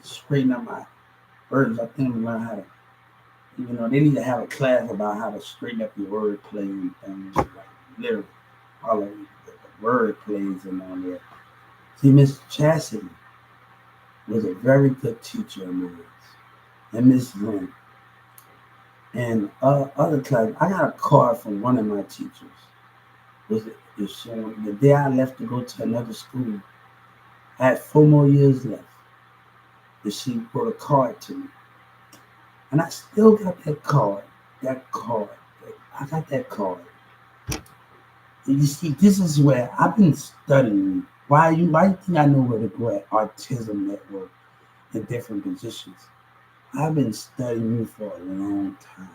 straighten up my words. I think I'm learn how to. You know, they need to have a class about how to straighten up your wordplay and things like literally all of the word plays and all that. See, Miss Chastity was a very good teacher of mine, and Miss Lynn. And other class, I got a card from one of my teachers. It's showing the day I left to go to another school, I had 4 more years left. And she wrote a card to me. And I still got that card. I got that card. You see, this is where I've been studying. Why you think I know where to go at Autism Network in different positions? I've been studying you for a long time.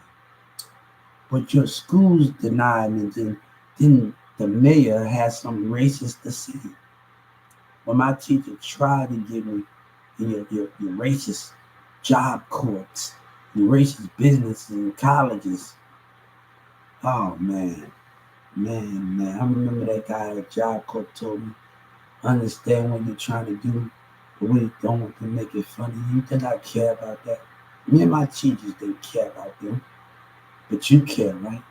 But your schools denied me. Then the mayor has some racist to say. When my teacher tried to get me in your racist job courts, your racist businesses and colleges. Oh man. I remember that guy at Job Corps told me, understand what you're trying to do, but we don't want to make it funny. You think I care about that? Me and my teachers didn't care about them, but you care, right?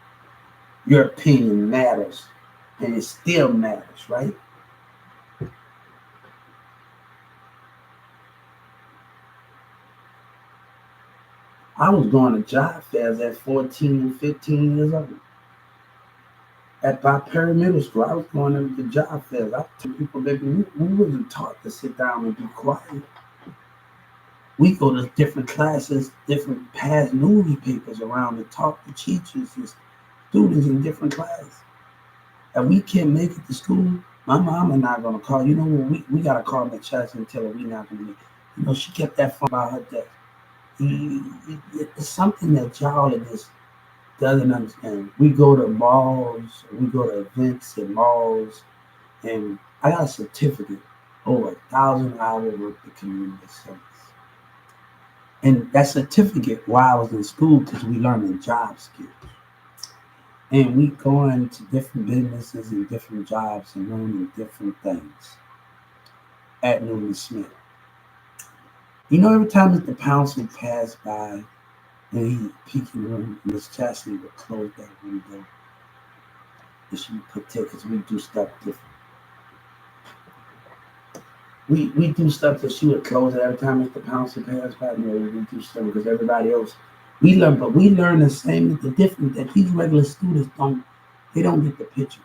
Your opinion matters, and it still matters, right? I was going to job fairs at 14 and 15 years old. At my middle school, I was going to the job fairs. I told people, baby, we wasn't taught to sit down and be quiet. We go to different classes, different past newspapers around to talk to teachers and students in different classes. And we can't make it to school. My mom and I are gonna call. You know what? We gotta call the church and tell her we not gonna make. You know, she kept that phone about her death. It's something that y'all in this doesn't understand. We go to malls, we go to events in malls, and I got a certificate over 1,000 hours worth of community service. And that certificate while I was in school because we learning job skills. And we going to different businesses and different jobs and learning different things at Newman Smith. You know, every time Mr. Pouncey passed by and he peeked in the room, Miss Chastity would close that window and she would protect because we do stuff different. We do stuff that she would close it every time Mr. Pouncey passed by. No, we do stuff because everybody else we learn the same. The difference that these regular students don't get the picture.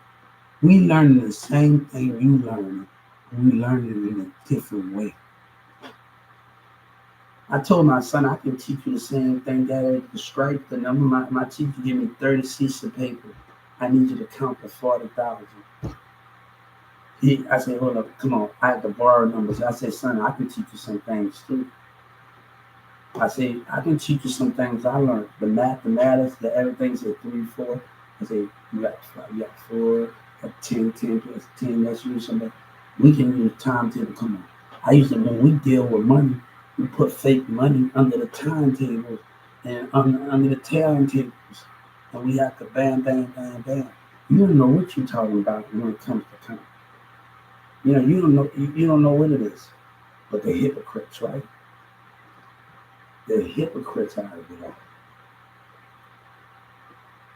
We learn the same thing you learn. We learn it in a different way. I told my son I can teach you the same thing, Dad. The stripe, the number. My teacher gave me 30 sheets of paper. I need you to count to 40,000. I said, hold up, come on. I had to borrow numbers. I said, son, I can teach you some things too. I say, I can teach you some things I learned. The mathematics, the everything's at 3, 4. I say, you got 4, you got 10 plus 10. That's you something. We can use timetable. Come on. I used to, when we deal with money, we put fake money under the timetables and under the timetables. And we have to bam, bam, bam, bam. You don't know what you're talking about when it comes to time. You know, you don't know what it is. But they're hypocrites, right? They're hypocrites out of it all.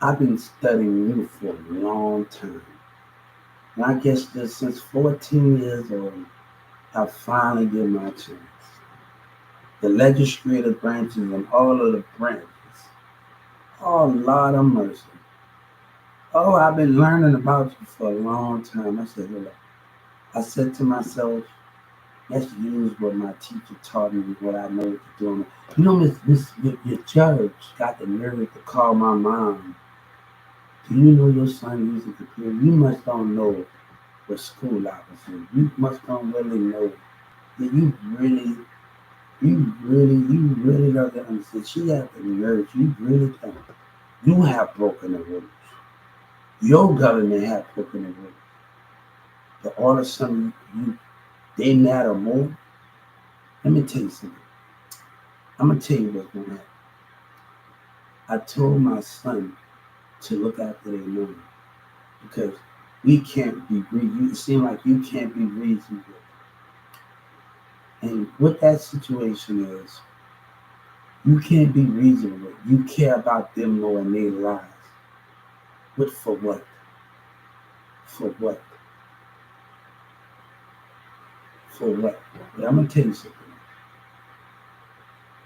I've been studying you for a long time. And I guess that since 14 years old, I finally get my chance. The legislative branches and all of the branches. Oh, Lord of mercy. Oh, I've been learning about you for a long time. I said to myself, let's use what my teacher taught me, what I know what to do. You know, your judge got the nerve to call my mom. Do you know your son uses a computer? You must don't know what school I was in. You must don't really know that you really don't understand. She had the nerve. You really don't. You have broken the rules. Your government have broken the rules. But all of a sudden, they matter more. Let me tell you something. I'm going to tell you what's going to happen. I told my son to look after their money because we can't be greedy. It seems like you can't be reasonable. And what that situation is, you can't be reasonable. You care about them more than their lives. But for what? For what? For what? But I'm going to tell you something.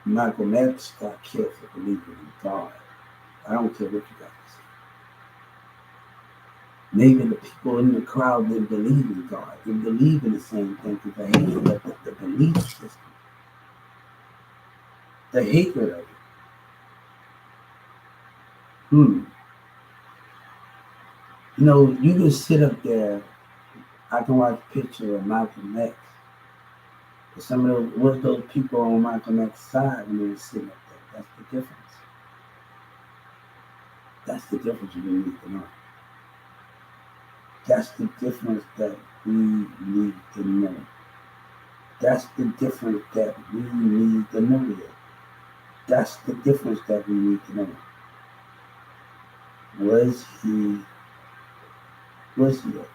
Malcolm X got killed for believing in God. I don't care what you got to say. Maybe the people in the crowd didn't believe in God. They believe in the same thing because they hate the belief system. The hatred of it. You know, you can sit up there. I can watch a picture of Malcolm X. But some of those people on Malcolm X's side when they were sitting up there. That's the difference. That's the difference we need to know. That's the difference that we need to know. That's the difference that we need to know here. That's the difference that we need to know. Was he there?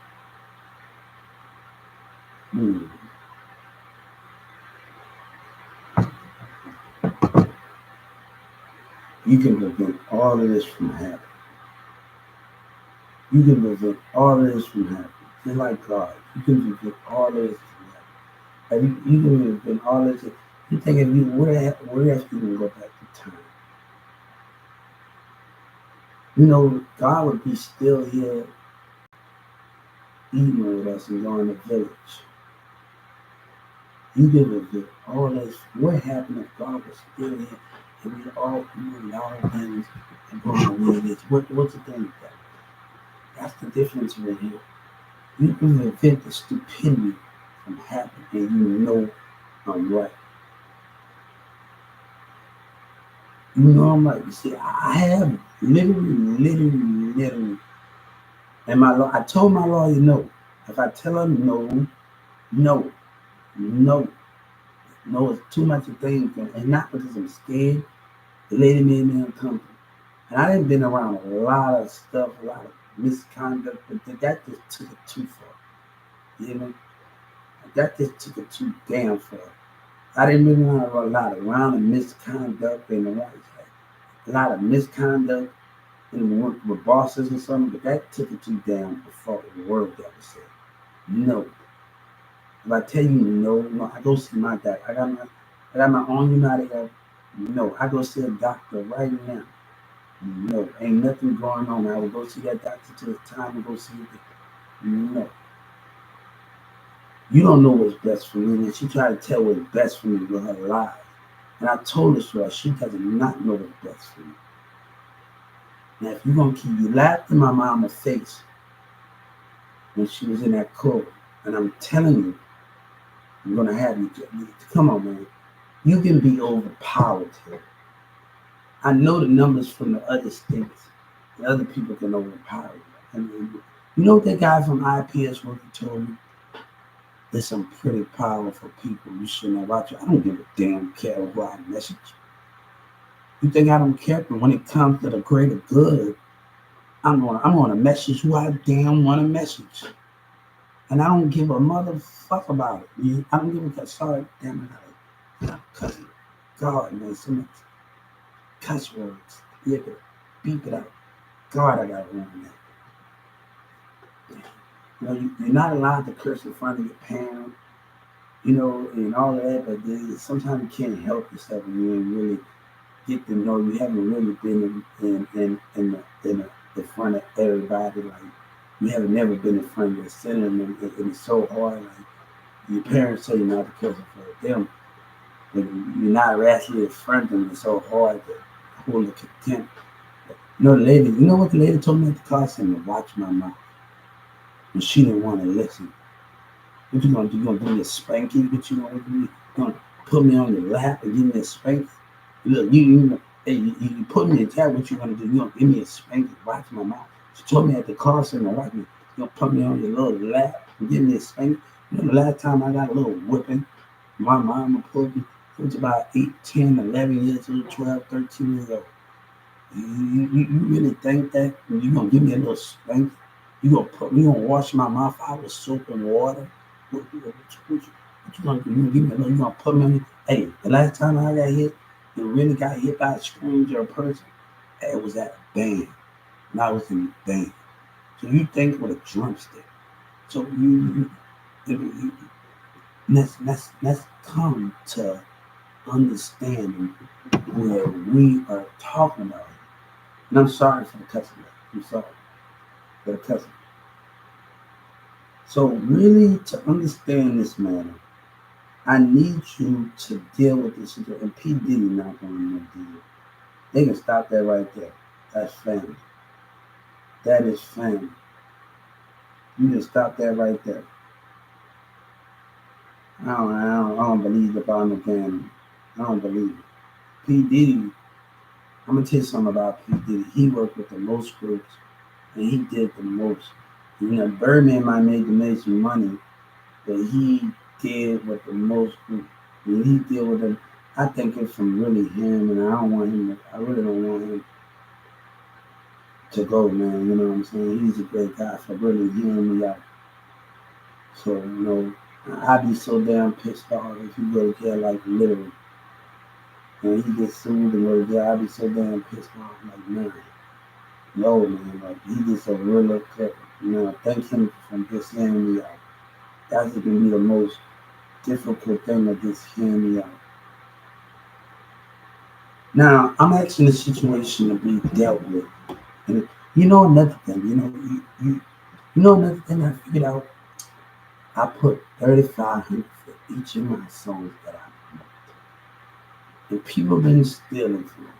You can prevent all of this from happening. You can prevent all of this from happening. Just like God, you can prevent all of this from happening. You can prevent all of this. You think if you where else you can go back to time? You know, God would be still here eating with us and going to the village. You can prevent all this. What happened if God was still here and we all things and going away this? What's the thing with that? That's the difference right here. You can prevent the stupidity from happening and you know I'm right. You know I'm right. You see, I have literally. And I told my lawyer no. If I tell her no, it's too much of things. And not because I'm scared. The lady made me uncomfortable. And I done been around a lot of stuff, a lot of misconduct, but that just took it too far. You know? That just took it too damn far. I didn't been around a lot of misconduct and a lot of misconduct and work with bosses or something, but that took it too damn far. The word that was said. No. If I tell you no, I go see my doctor. I got my own United Health. No, I go see a doctor right now. No, ain't nothing going on. I will go see that doctor till it's time to go see it. No. You don't know what's best for me. And she tried to tell what's best for me with her lies. And I told her so. She does not know what's best for me. Now, if you're going to keep, you laughed in my mama's face when she was in that court. And I'm telling you, I'm going to have you. Come on, man. You can be overpowered here. I know the numbers from the other states. The other people can overpower you. I mean, you know what that guy from IPS worker told me? There's some pretty powerful people you shouldn't have watched. I don't give a damn care who I message. You think I don't care? But when it comes to the greater good, I'm gonna message who I damn want to message. And I don't give a motherfucker about it. I don't give a sorry, damn it. Cousin, God, man, so much cuss words. You can beep it out. God, I got one that. You know, you're not allowed to curse in front of your parents, you know, and all of that, but sometimes you can't help yourself when you ain't really get to know, you haven't really been in the front of everybody, like, you haven't never been in front of your center, and it's so hard, like, your parents tell you not to curse in front of them, but you're not actually in front of them, it's so hard to hold a contempt. You know what the lady told me at the car center? Watch my mouth. And she didn't want to listen. What you gonna do? You gonna give me a spanking? What you gonna do? You gonna put me on your lap and give me a spanking? Look, you put me in chat. What you gonna do? You gonna give me a spanking? Watch my mouth. She told me at the car center, watch me. You gonna put me on your little lap and give me a spanking? You know, the last time I got a little whipping, my mama pulled me. It was about 8, 10, 11 years old, 12, 13 years old. You really think that you gonna give me a little spanking? You gonna wash my mouth out with soap and water? What you gonna do? You gonna put me on? Hey, the last time I got hit, and really got hit by a stranger or person, it was at a band. And I was in the band. So you think with a drumstick. So let's come to understanding where we are talking about it. And I'm sorry for the cussing. I'm sorry for the cussing. So really, to understand this matter, I need you to deal with this. And P. Diddy not going to deal. They can stop that right there. That's family. That is family. You just stop that right there. I don't believe the bottom again. I don't believe it. P. Diddy, I'm gonna tell you something about P. Diddy. He worked with the most groups and he did the most. You know, Birdman might make some money, but he did with the most groups. When he did with them, I think it's from really him, and I really don't want him to go, man. You know what I'm saying? He's a great guy for really hearing me out. So, you know, I'd be so damn pissed off if you go to jail, like literally. And he gets sued and go to jail, I'd be so damn pissed off, like, man. No, man, like, he gets a real clip. You know, thank him for just hearing me out. That's going to be the most difficult thing of just hearing me out. Now, I'm asking the situation to be dealt with. And you know another thing, you know another thing I figured out? I put 3,500 for each of my songs that I promote. And people been stealing from me.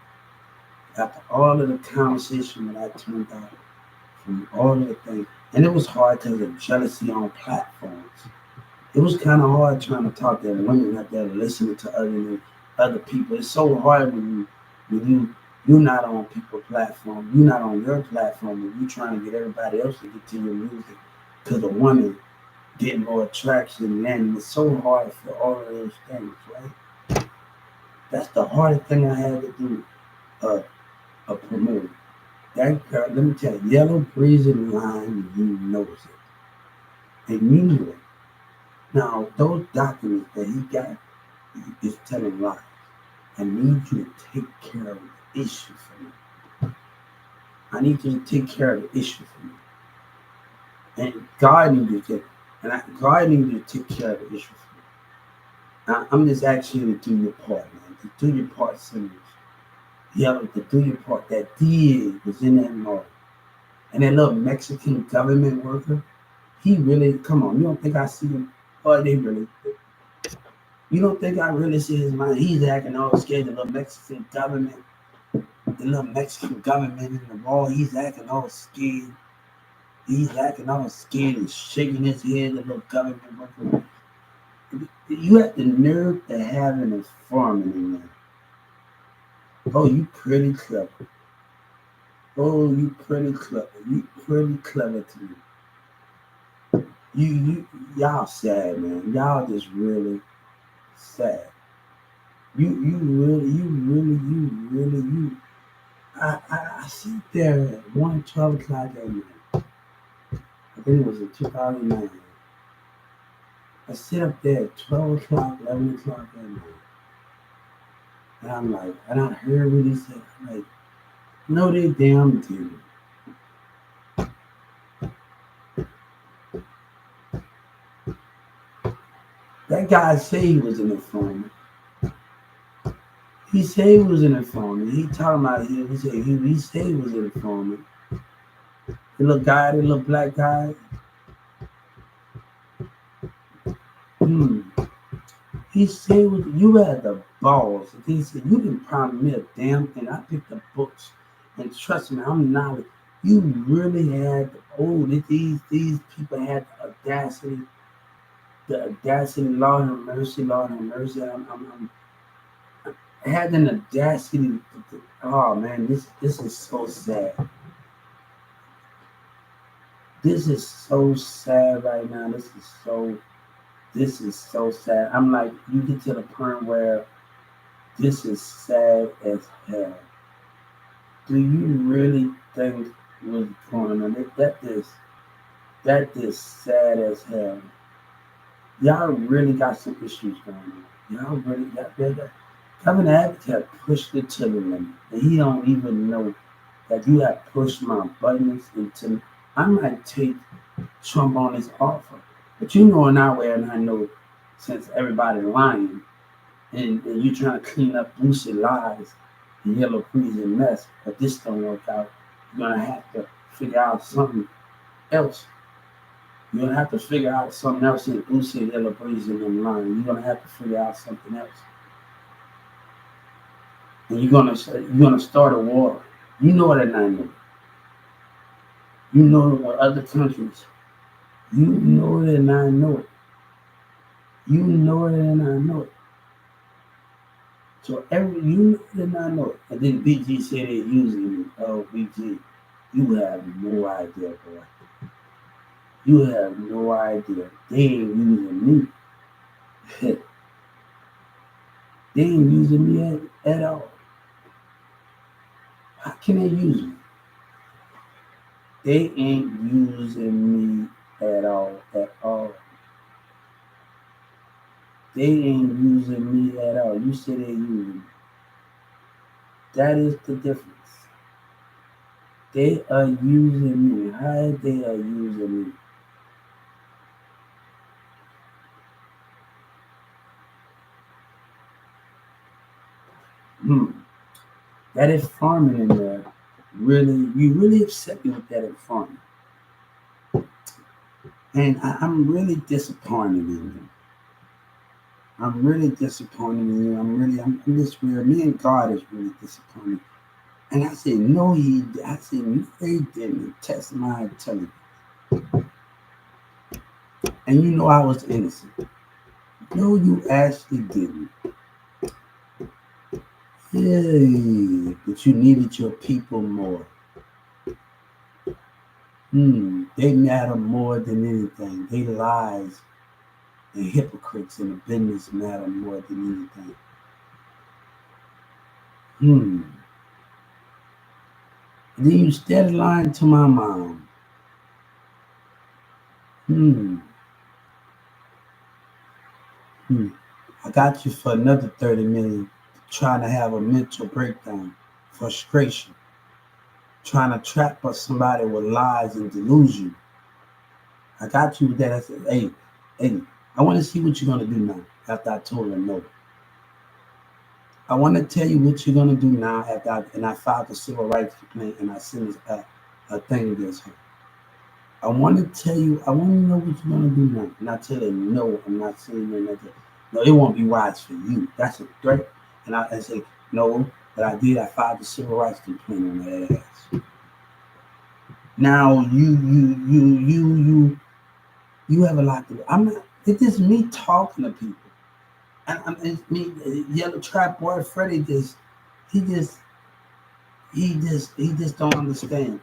After all of the conversation that I turned out from all of the things, and it was hard because of jealousy on platforms. It was kind of hard trying to talk to women out there listening to other people. It's so hard when you're not on people's platform, you're not on your platform, and you're trying to get everybody else to get to your music because a woman getting more attraction, and it's so hard for all of those things, right? That's the hardest thing I had to do, a promoter. That girl, let me tell you, Yellow Breeze in line, you knows it. And you knew it. Now, those documents that he got is telling lies. I need you to take care of the issue for me. I need you to take care of the issue for me. And God needs you to take care of the issue for me. Now, I'm just asking you to do your part, man. To do your part serious. To do your part. That DA was in that mall. And that little Mexican government worker, he really, come on, you don't think I see him? Oh, they really. You don't think I really see his mind? He's acting all scared. The little Mexican government in the wall, he's acting all scared. He's acting all scared and shaking his head. The little government worker. You have the nerve to have an informant in there. Oh, you pretty clever. Oh, you pretty clever. You pretty clever to me. Y'all sad, man. Y'all just really sad. I sit there at 12 o'clock at night. I think it was in 2009. I sit up there at 12 o'clock, 11 o'clock at night. And I'm like, and I heard what he said. I'm like, no, they damn didn't. That guy said he was an informant. He said he was an informant. He talking about he said he was an informant. The little black guy. He said you had the balls. He said you didn't promise me a damn thing. I picked the books, and trust me, I'm not. You really had these people had the audacity. Lord have mercy. I had an audacity. Oh man, this is so sad. This is so sad right now. This is so sad. I'm like, you get to the point where this is sad as hell. Do you really think what's going on? That is sad as hell. Y'all really got some issues going on. Y'all really got that. Governor Advocate pushed it to the limit. And he don't even know that you have pushed my buttons into. I might take Trump on his offer. But you know in our way, and I know since everybody lying, and you trying to clean up Lucy lies and Yellow Breeze and mess, but this don't work out, you're going to have to figure out something else. You're going to have to figure out something else in Lucy and Yellow Breeze and them lying. You're going to have to figure out something else. And you're going to start a war. You know it, and I know. You know what other countries You know it and I know it. You know it and I know it. So you know it and I know it. And then BG said they're using me. Oh, BG, you have no idea, boy. You have no idea. They ain't using me. They ain't using me at all. How can they use me? They ain't using me at all, at all. They ain't using me at all. You say they using me. That is the difference. They are using me. How they are using me? That is farming in there. Really, you really upset me with that in farming. And I'm really disappointed in you. I'm really disappointed in you. I'm just real. Me and God is really disappointed. And I said, no, I said, no, they didn't test my intelligence. And you know I was innocent. No, you actually didn't. Yeah, but you needed your people more. They matter more than anything. They lies and hypocrites in the business matter more than anything. And then you started lying to my mom. I got you for another 30 million, trying to have a mental breakdown, frustration, trying to trap somebody with lies and delusion. I got you with that. I said, hey, I want to see what you're going to do now after I told her no. I want to tell you what you're going to do now after I filed a civil rights complaint and I sent a thing against her. I want to tell you, I want to know what you're going to do now. And I tell her, no, I'm not saying nothing. No, it won't be wise for you. That's a threat. And I say, no, but I filed a civil rights complaint on that ass. Now you have a lot to do. I'm not, it's just me talking to people. And it's me, Yellow Trap Boy Freddie he just don't understand.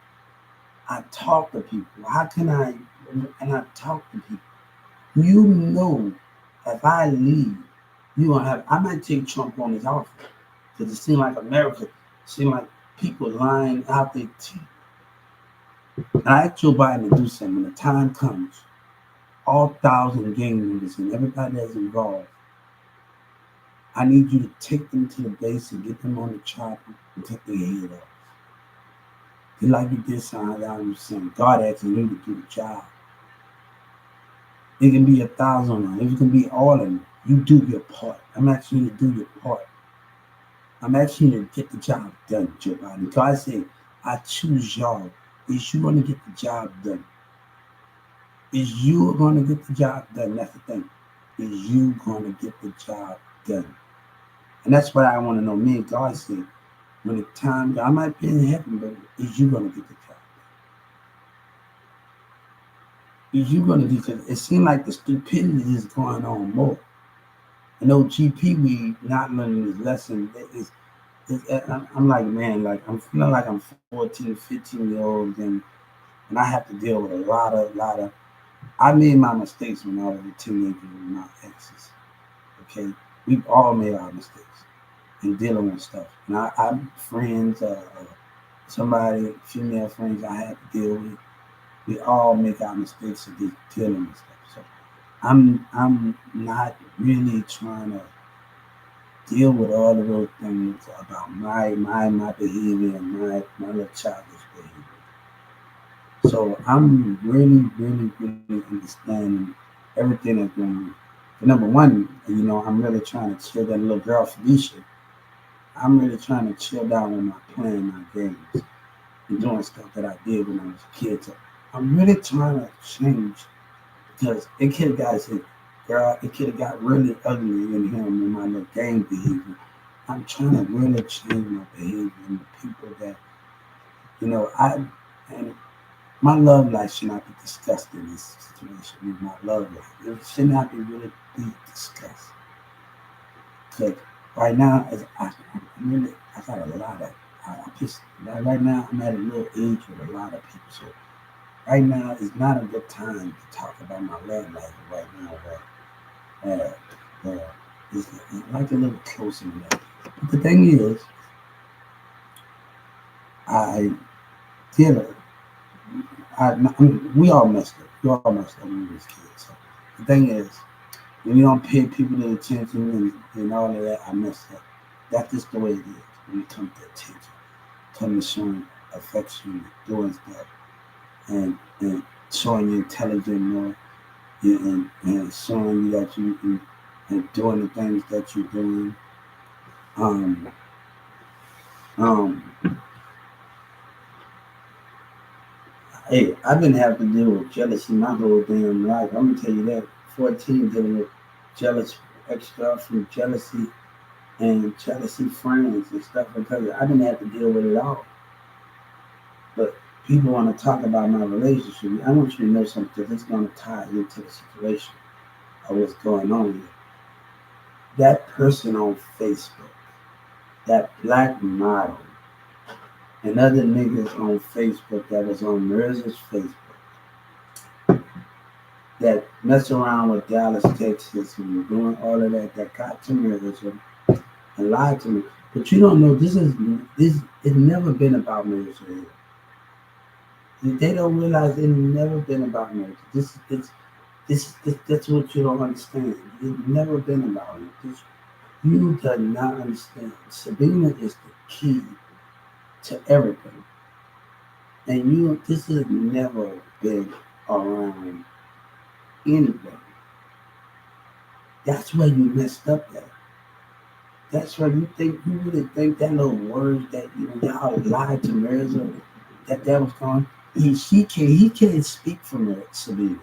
I talk to people. How can I, and I talk to people. You know, if I leave, I might take Trump on his office. Because it seems like America, like people lying out their teeth. And I asked Joe Biden to do something. When the time comes, all 1,000 gang members and everybody that's involved, I need you to take them to the base and get them on the chopper and take their head off. Just like you did Saddam Hussein. God asking you to do the job. It can be 1,000 of them. It can be all of them. You do your part. I'm asking you to do your part. I'm asking you to get the job done, Joe Biden. God said, I choose y'all. Is you going to get the job done? Is you going to get the job done? That's the thing. Is you going to get the job done? And that's what I want to know. Me and God said, when the time, I might be in heaven, but is you going to get the job done? Is you going to do, because it seems like the stupidity is going on more. I know GP, we not learning this lesson. I'm like, man, like I'm feeling like I'm 14, 15-year-old, and I have to deal with a lot of. I made my mistakes when I was a teenager with my exes. Okay, we've all made our mistakes in dealing with stuff. And I'm friends, somebody, female friends I have to deal with. We all make our mistakes of dealing with stuff. So I'm not really trying to deal with all of those things about my behavior and my little childish behavior. So I'm really understanding everything that's going on. But number one, I'm really trying to chill that little girl Felicia. I'm really trying to chill down when I'm playing my games and doing stuff that I did when I was a kid. So I'm really trying to change, because it could have got really ugly in here with my little gang behavior. I'm trying to really change my behavior and the people that, and My love life should not be discussed in this situation. My love life, it should not be really be discussed. Because right now, I got a lot of, I just, right now, I'm at a little age with a lot of people. So right now is not a good time to talk about my love life right now. It's like a little closer than that. But the thing is, I did a, we all messed up. We all messed up when we was kids. So the thing is, when you don't pay people the attention and all of that, I messed up. That's just the way it is when it comes to attention. Coming to showing affection, doing stuff, and showing you intelligent more, and showing you that you and doing the things that you're doing. Um, um, hey, I've been having to deal with jealousy my whole damn life. I'm gonna tell you that. 14 dealing with jealous ex-girlfriend, jealousy, and jealousy friends and stuff because I didn't have to deal with it all. But people want to talk about my relationship. I want you to know something because it's going to tie into the situation of what's going on here. That person on Facebook, that black model, and other niggas on Facebook that was on Mirza's Facebook that mess around with Dallas, Texas, and doing all of that, that got to Mirza and lied to me. But you don't know, this it's never been about Mirza. They don't realize it's never been about Mirza. That's what you don't understand. It's never been about it. You do not understand. Sabina is the key to everything. And this has never been around anything. That's where you messed up at. That's why you really think that little words that y'all lied to Mirza that was going. He can't speak for Sabina.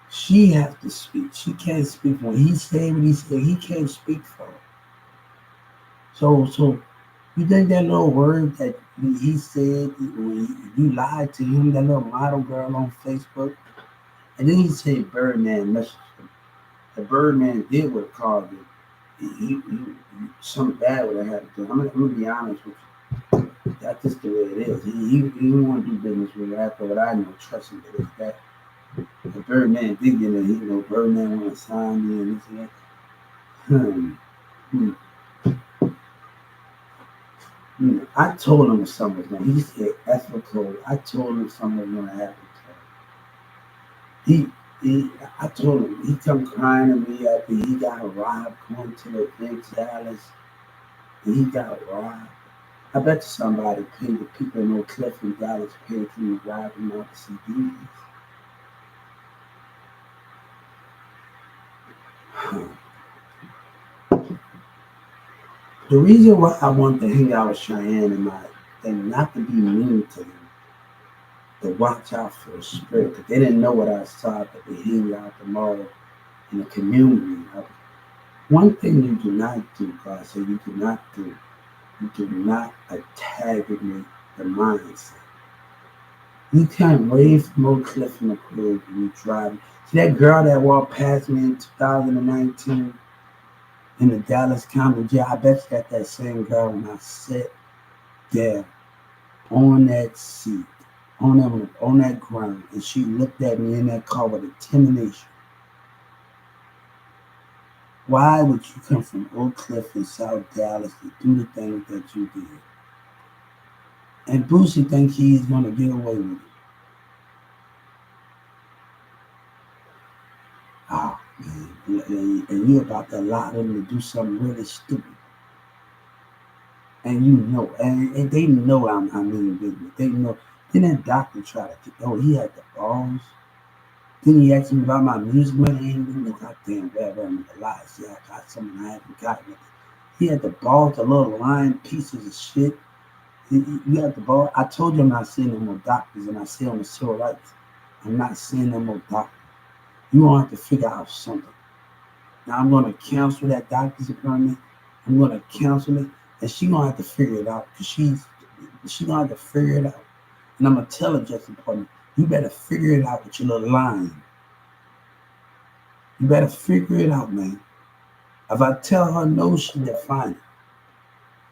She has to speak. She can't speak for him. He said what he said. He can't speak for her. So you think that little word that he said when you lied to him, that little model girl on Facebook, and then he said Birdman messaged him. The Birdman did what called you. He something bad would have happened to him. I'm gonna be honest with you. That's just the way it is. He don't want to do business with her after what I know. Trust me, it's that. The Birdman did get it. Birdman want to sign me and this and that. I told him something was going. He said ethical. I told him something was going to happen to him. I told him, he come crying to me after he got robbed going to the event Dallas, and he got robbed. I bet you somebody paid the people in Oak Cliff and Dallas paid for me to rob him out to CDs. The reason why I want to hang out with Cheyenne and my thing, not to be mean to them, to watch out for a spirit, because they didn't know what I saw, but they hang out tomorrow in the community. One thing you do not do, God said, you do not antagonate the mindset. You can't wave from Oak Cliff in the club when you drive. See that girl that walked past me in 2019 in the Dallas County Jail? I bet you that same girl when I sat there on that seat, on that ground, and she looked at me in that car with determination. Why would you come from Oak Cliff in South Dallas to do the things that you did? And Boosie thinks he's going to get away with it. Oh, man. And you're about to allow them to do something really stupid. And you know, and they know I mean business. They know. Then that doctor tried to, he had the balls. Then he asked me about my music money. Ain't even no goddamn bad running the lies. See, I got something I haven't gotten. He had the balls, the little lying pieces of shit. You had the ball. I told you I'm not seeing no more doctors, and I say on the civil rights, I'm not seeing no more doctors. You gonna have to figure out something. Now I'm gonna cancel that doctor's appointment. I'm gonna cancel it, and she gonna have to figure it out because she gonna have to figure it out. And I'm going to tell the Justice Department, you better figure it out with your little line. You better figure it out, man. If I tell her no, she will find it.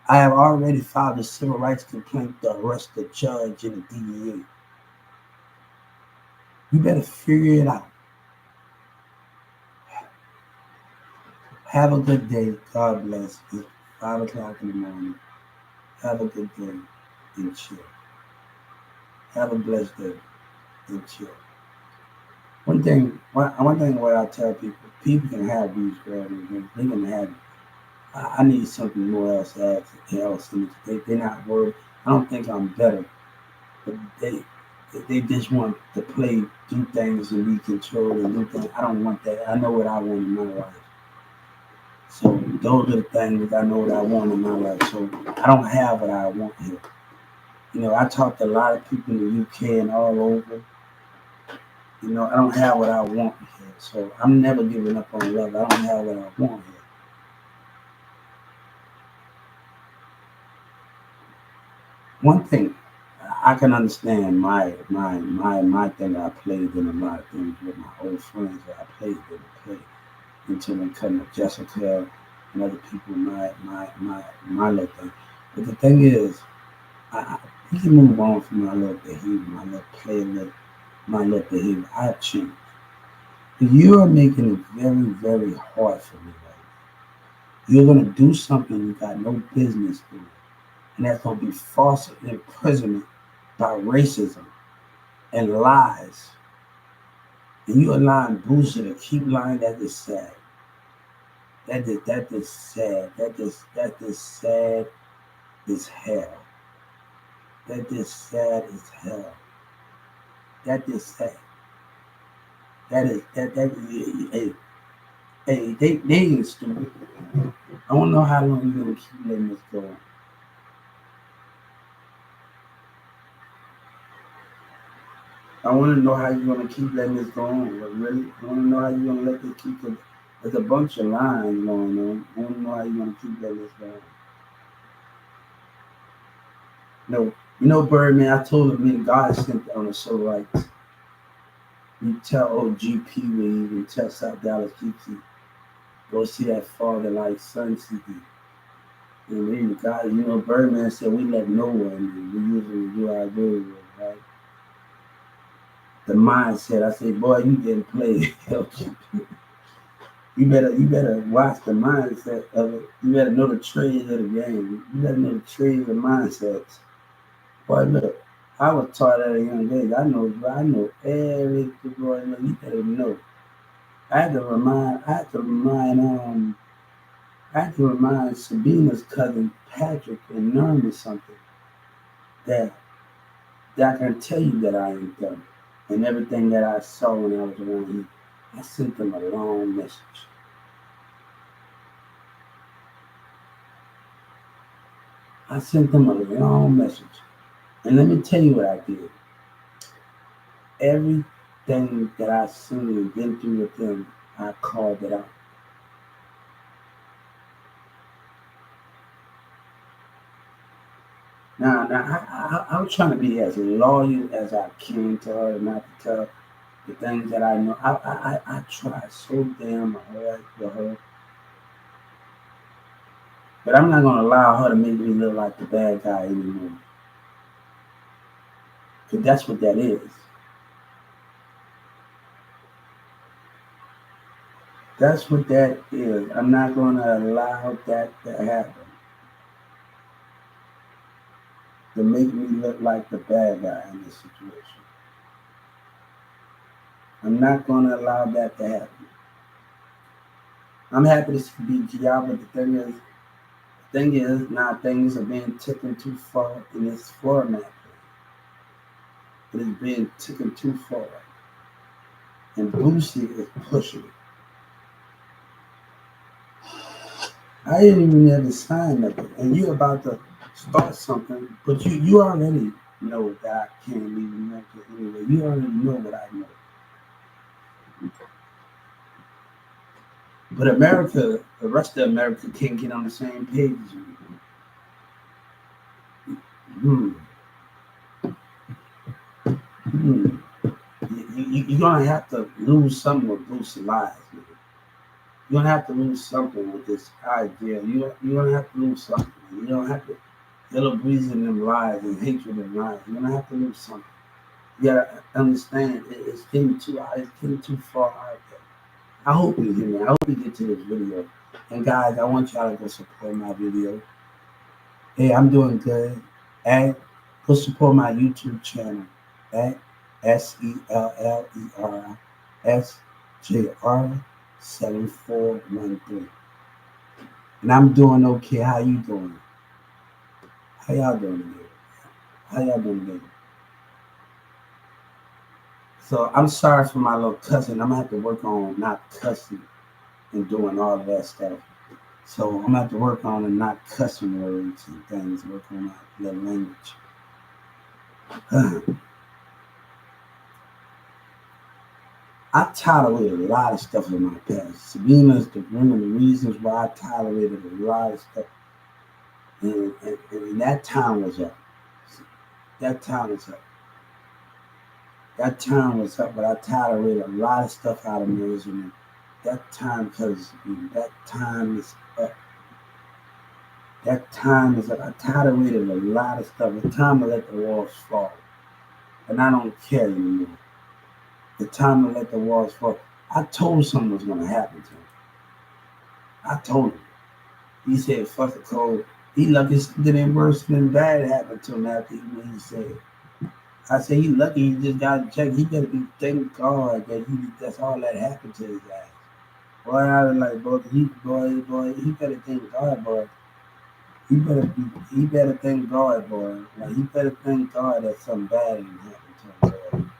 I have already filed a civil rights complaint to arrest the judge and the DEA. You better figure it out. Have a good day. God bless. It's 5 o'clock in the morning. Have a good day and chill. Have a blessed day and chill. One thing what I tell people can have these grabbing drinks. They can have it. I need something more else in it. They're not worried. I don't think I'm better, but they just want to play, do things, and be controlled and do things. I don't want that. I know what I want in my life. So those are the things I know what I want in my life. So I don't have what I want here. You know, I talked to a lot of people in the UK and all over. You know, I don't have what I want here. So I'm never giving up on love. I don't have what I want here. One thing I can understand my thing I played in a lot of things with my old friends that I played until they come with Jessica and other people my little thing. But the thing is, we can move on from my little behavior, my little play, my little behavior. I have changed. But you are making it very, very hard for me right now. You're gonna do something you got no business doing. And that's going to be false imprisonment by racism and lies. And you are lying bullshit to keep lying. That is sad. That is sad. That is sad as hell. That is sad as hell. That is sad. Hey, they ain't stupid. I don't know how long you're going to keep letting this go on. I want to know how you're going to keep letting this go on. But really, I want to know how you're going to let this keep going. There's a bunch of lines going on. I want to know how you're going to keep letting this go on. No, you know, Birdman, I told him, man, God sent on the civil rights. You tell OGP when you tell South Dallas Kiki, go see that father like son CD. And then God, you know, Birdman said we let no one in. We usually do our good with, right? The mindset. I say, boy, you getting played. You better watch the mindset of it. You better know the trades of the game. You better know the trades of mindsets. Boy, look, I was taught at a young age. I know everything. Boy, look, you better know. I had to remind Sabina's cousin Patrick and Norman something that I can tell you that I ain't done. And everything that I saw when I was around him, I sent them a long message. I sent them a long message. And let me tell you what I did. Everything that I seen and been through with them, I called it out. Now, I'm trying to be as loyal as I can to her, not to tell the things that I know. I try so damn hard for her. But I'm not going to allow her to make me look like the bad guy anymore. Because that's what that is. That's what that is. I'm not going to allow that to happen. To make me look like the bad guy in this situation. I'm not going to allow that to happen. I'm happy to see BGI, but the thing is, now things are being taken too far in this format. It is being taken too far. And Boosie is pushing it. I didn't even have to sign nothing. And you're about to start something, but you already know that I can't leave America anyway. You already know what I know. But America, the rest of America can't get on the same page as me. gonna have to lose something with Bruce's lies, man. You're gonna have to lose something with this idea. You're gonna have to lose something. You don't have to yellow breezing them lies and hatred and lies. You're gonna have to lose something. You gotta understand it's getting too out, it's getting too far out there. I hope you hear me. I hope you get to this video. And guys, I want y'all to go support my video. Hey, I'm doing good. And go support my YouTube channel at SELLERSJR7413. And I'm doing okay. How you doing? How y'all doing today? How y'all doing today? So I'm sorry for my little cussing. I'm gonna have to work on not cussing and doing all of that stuff. So I'm gonna have to work on and not cussing words and things, work on my little language. I tolerated a lot of stuff in my past. Sabina is one of the reasons why I tolerated a lot of stuff. And that time was up. That time was up. That time was up, but I tolerated a lot of stuff out of Mirza. That time, because that time is up. That time is up. I tolerated a lot of stuff. The time to let the walls fall. And I don't care anymore. The time to let the walls fall. I told him something was going to happen to him. I told him. He said, fuck the code. He lucky something ain't worse than bad happened to him after what he said. I said, he lucky he just got checked. He better be thank God that that's all that happened to his ass. Boy, I was like, boy, he better thank God, boy. He better thank God, boy. Like, he better thank God that something bad didn't happen to him,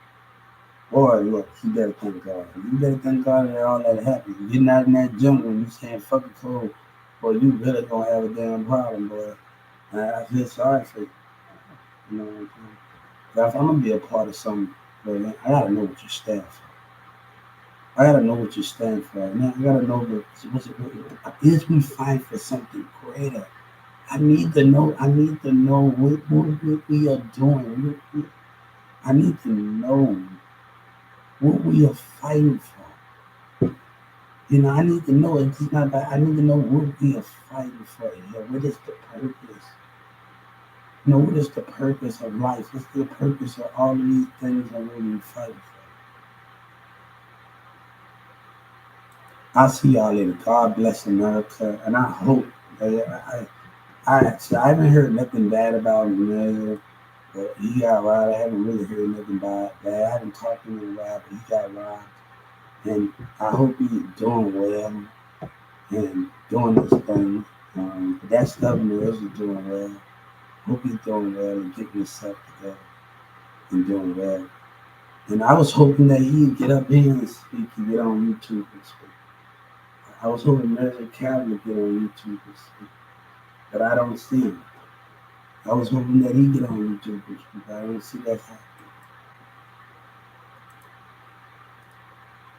boy. Boy, look, he better thank God. You better thank God that all that happened. You're getting out in that jungle and you saying fucking cold, boy, you really gonna have a damn problem, boy. I feel sorry for you. You know what I'm saying? If I'm gonna be a part of something, man, I gotta know what you stand for. I gotta know what you stand for. Man, I gotta know is we fight for something greater. I need to know what we are doing. I need to know what we are fighting for. You know, I need to know it's not about, I need to know what we are fighting for here. What is the purpose? You know, what is the purpose of life? What's the purpose of all of these things that we're fighting for? I'll see y'all later. God bless America. And I hope that I haven't heard nothing bad about him. But he got robbed. I haven't really heard nothing bad. I haven't talked to him in a while, but he got robbed. And I hope he's doing well and doing this thing. But that stuff is doing well. Hope he's doing well and getting himself together and doing well. And I was hoping that he'd get up here and speak and get on YouTube and speak. I was hoping MirzaCavalic would get on YouTube and speak. But I don't see him. I was hoping that he'd get on YouTube and speak. I don't see that happening.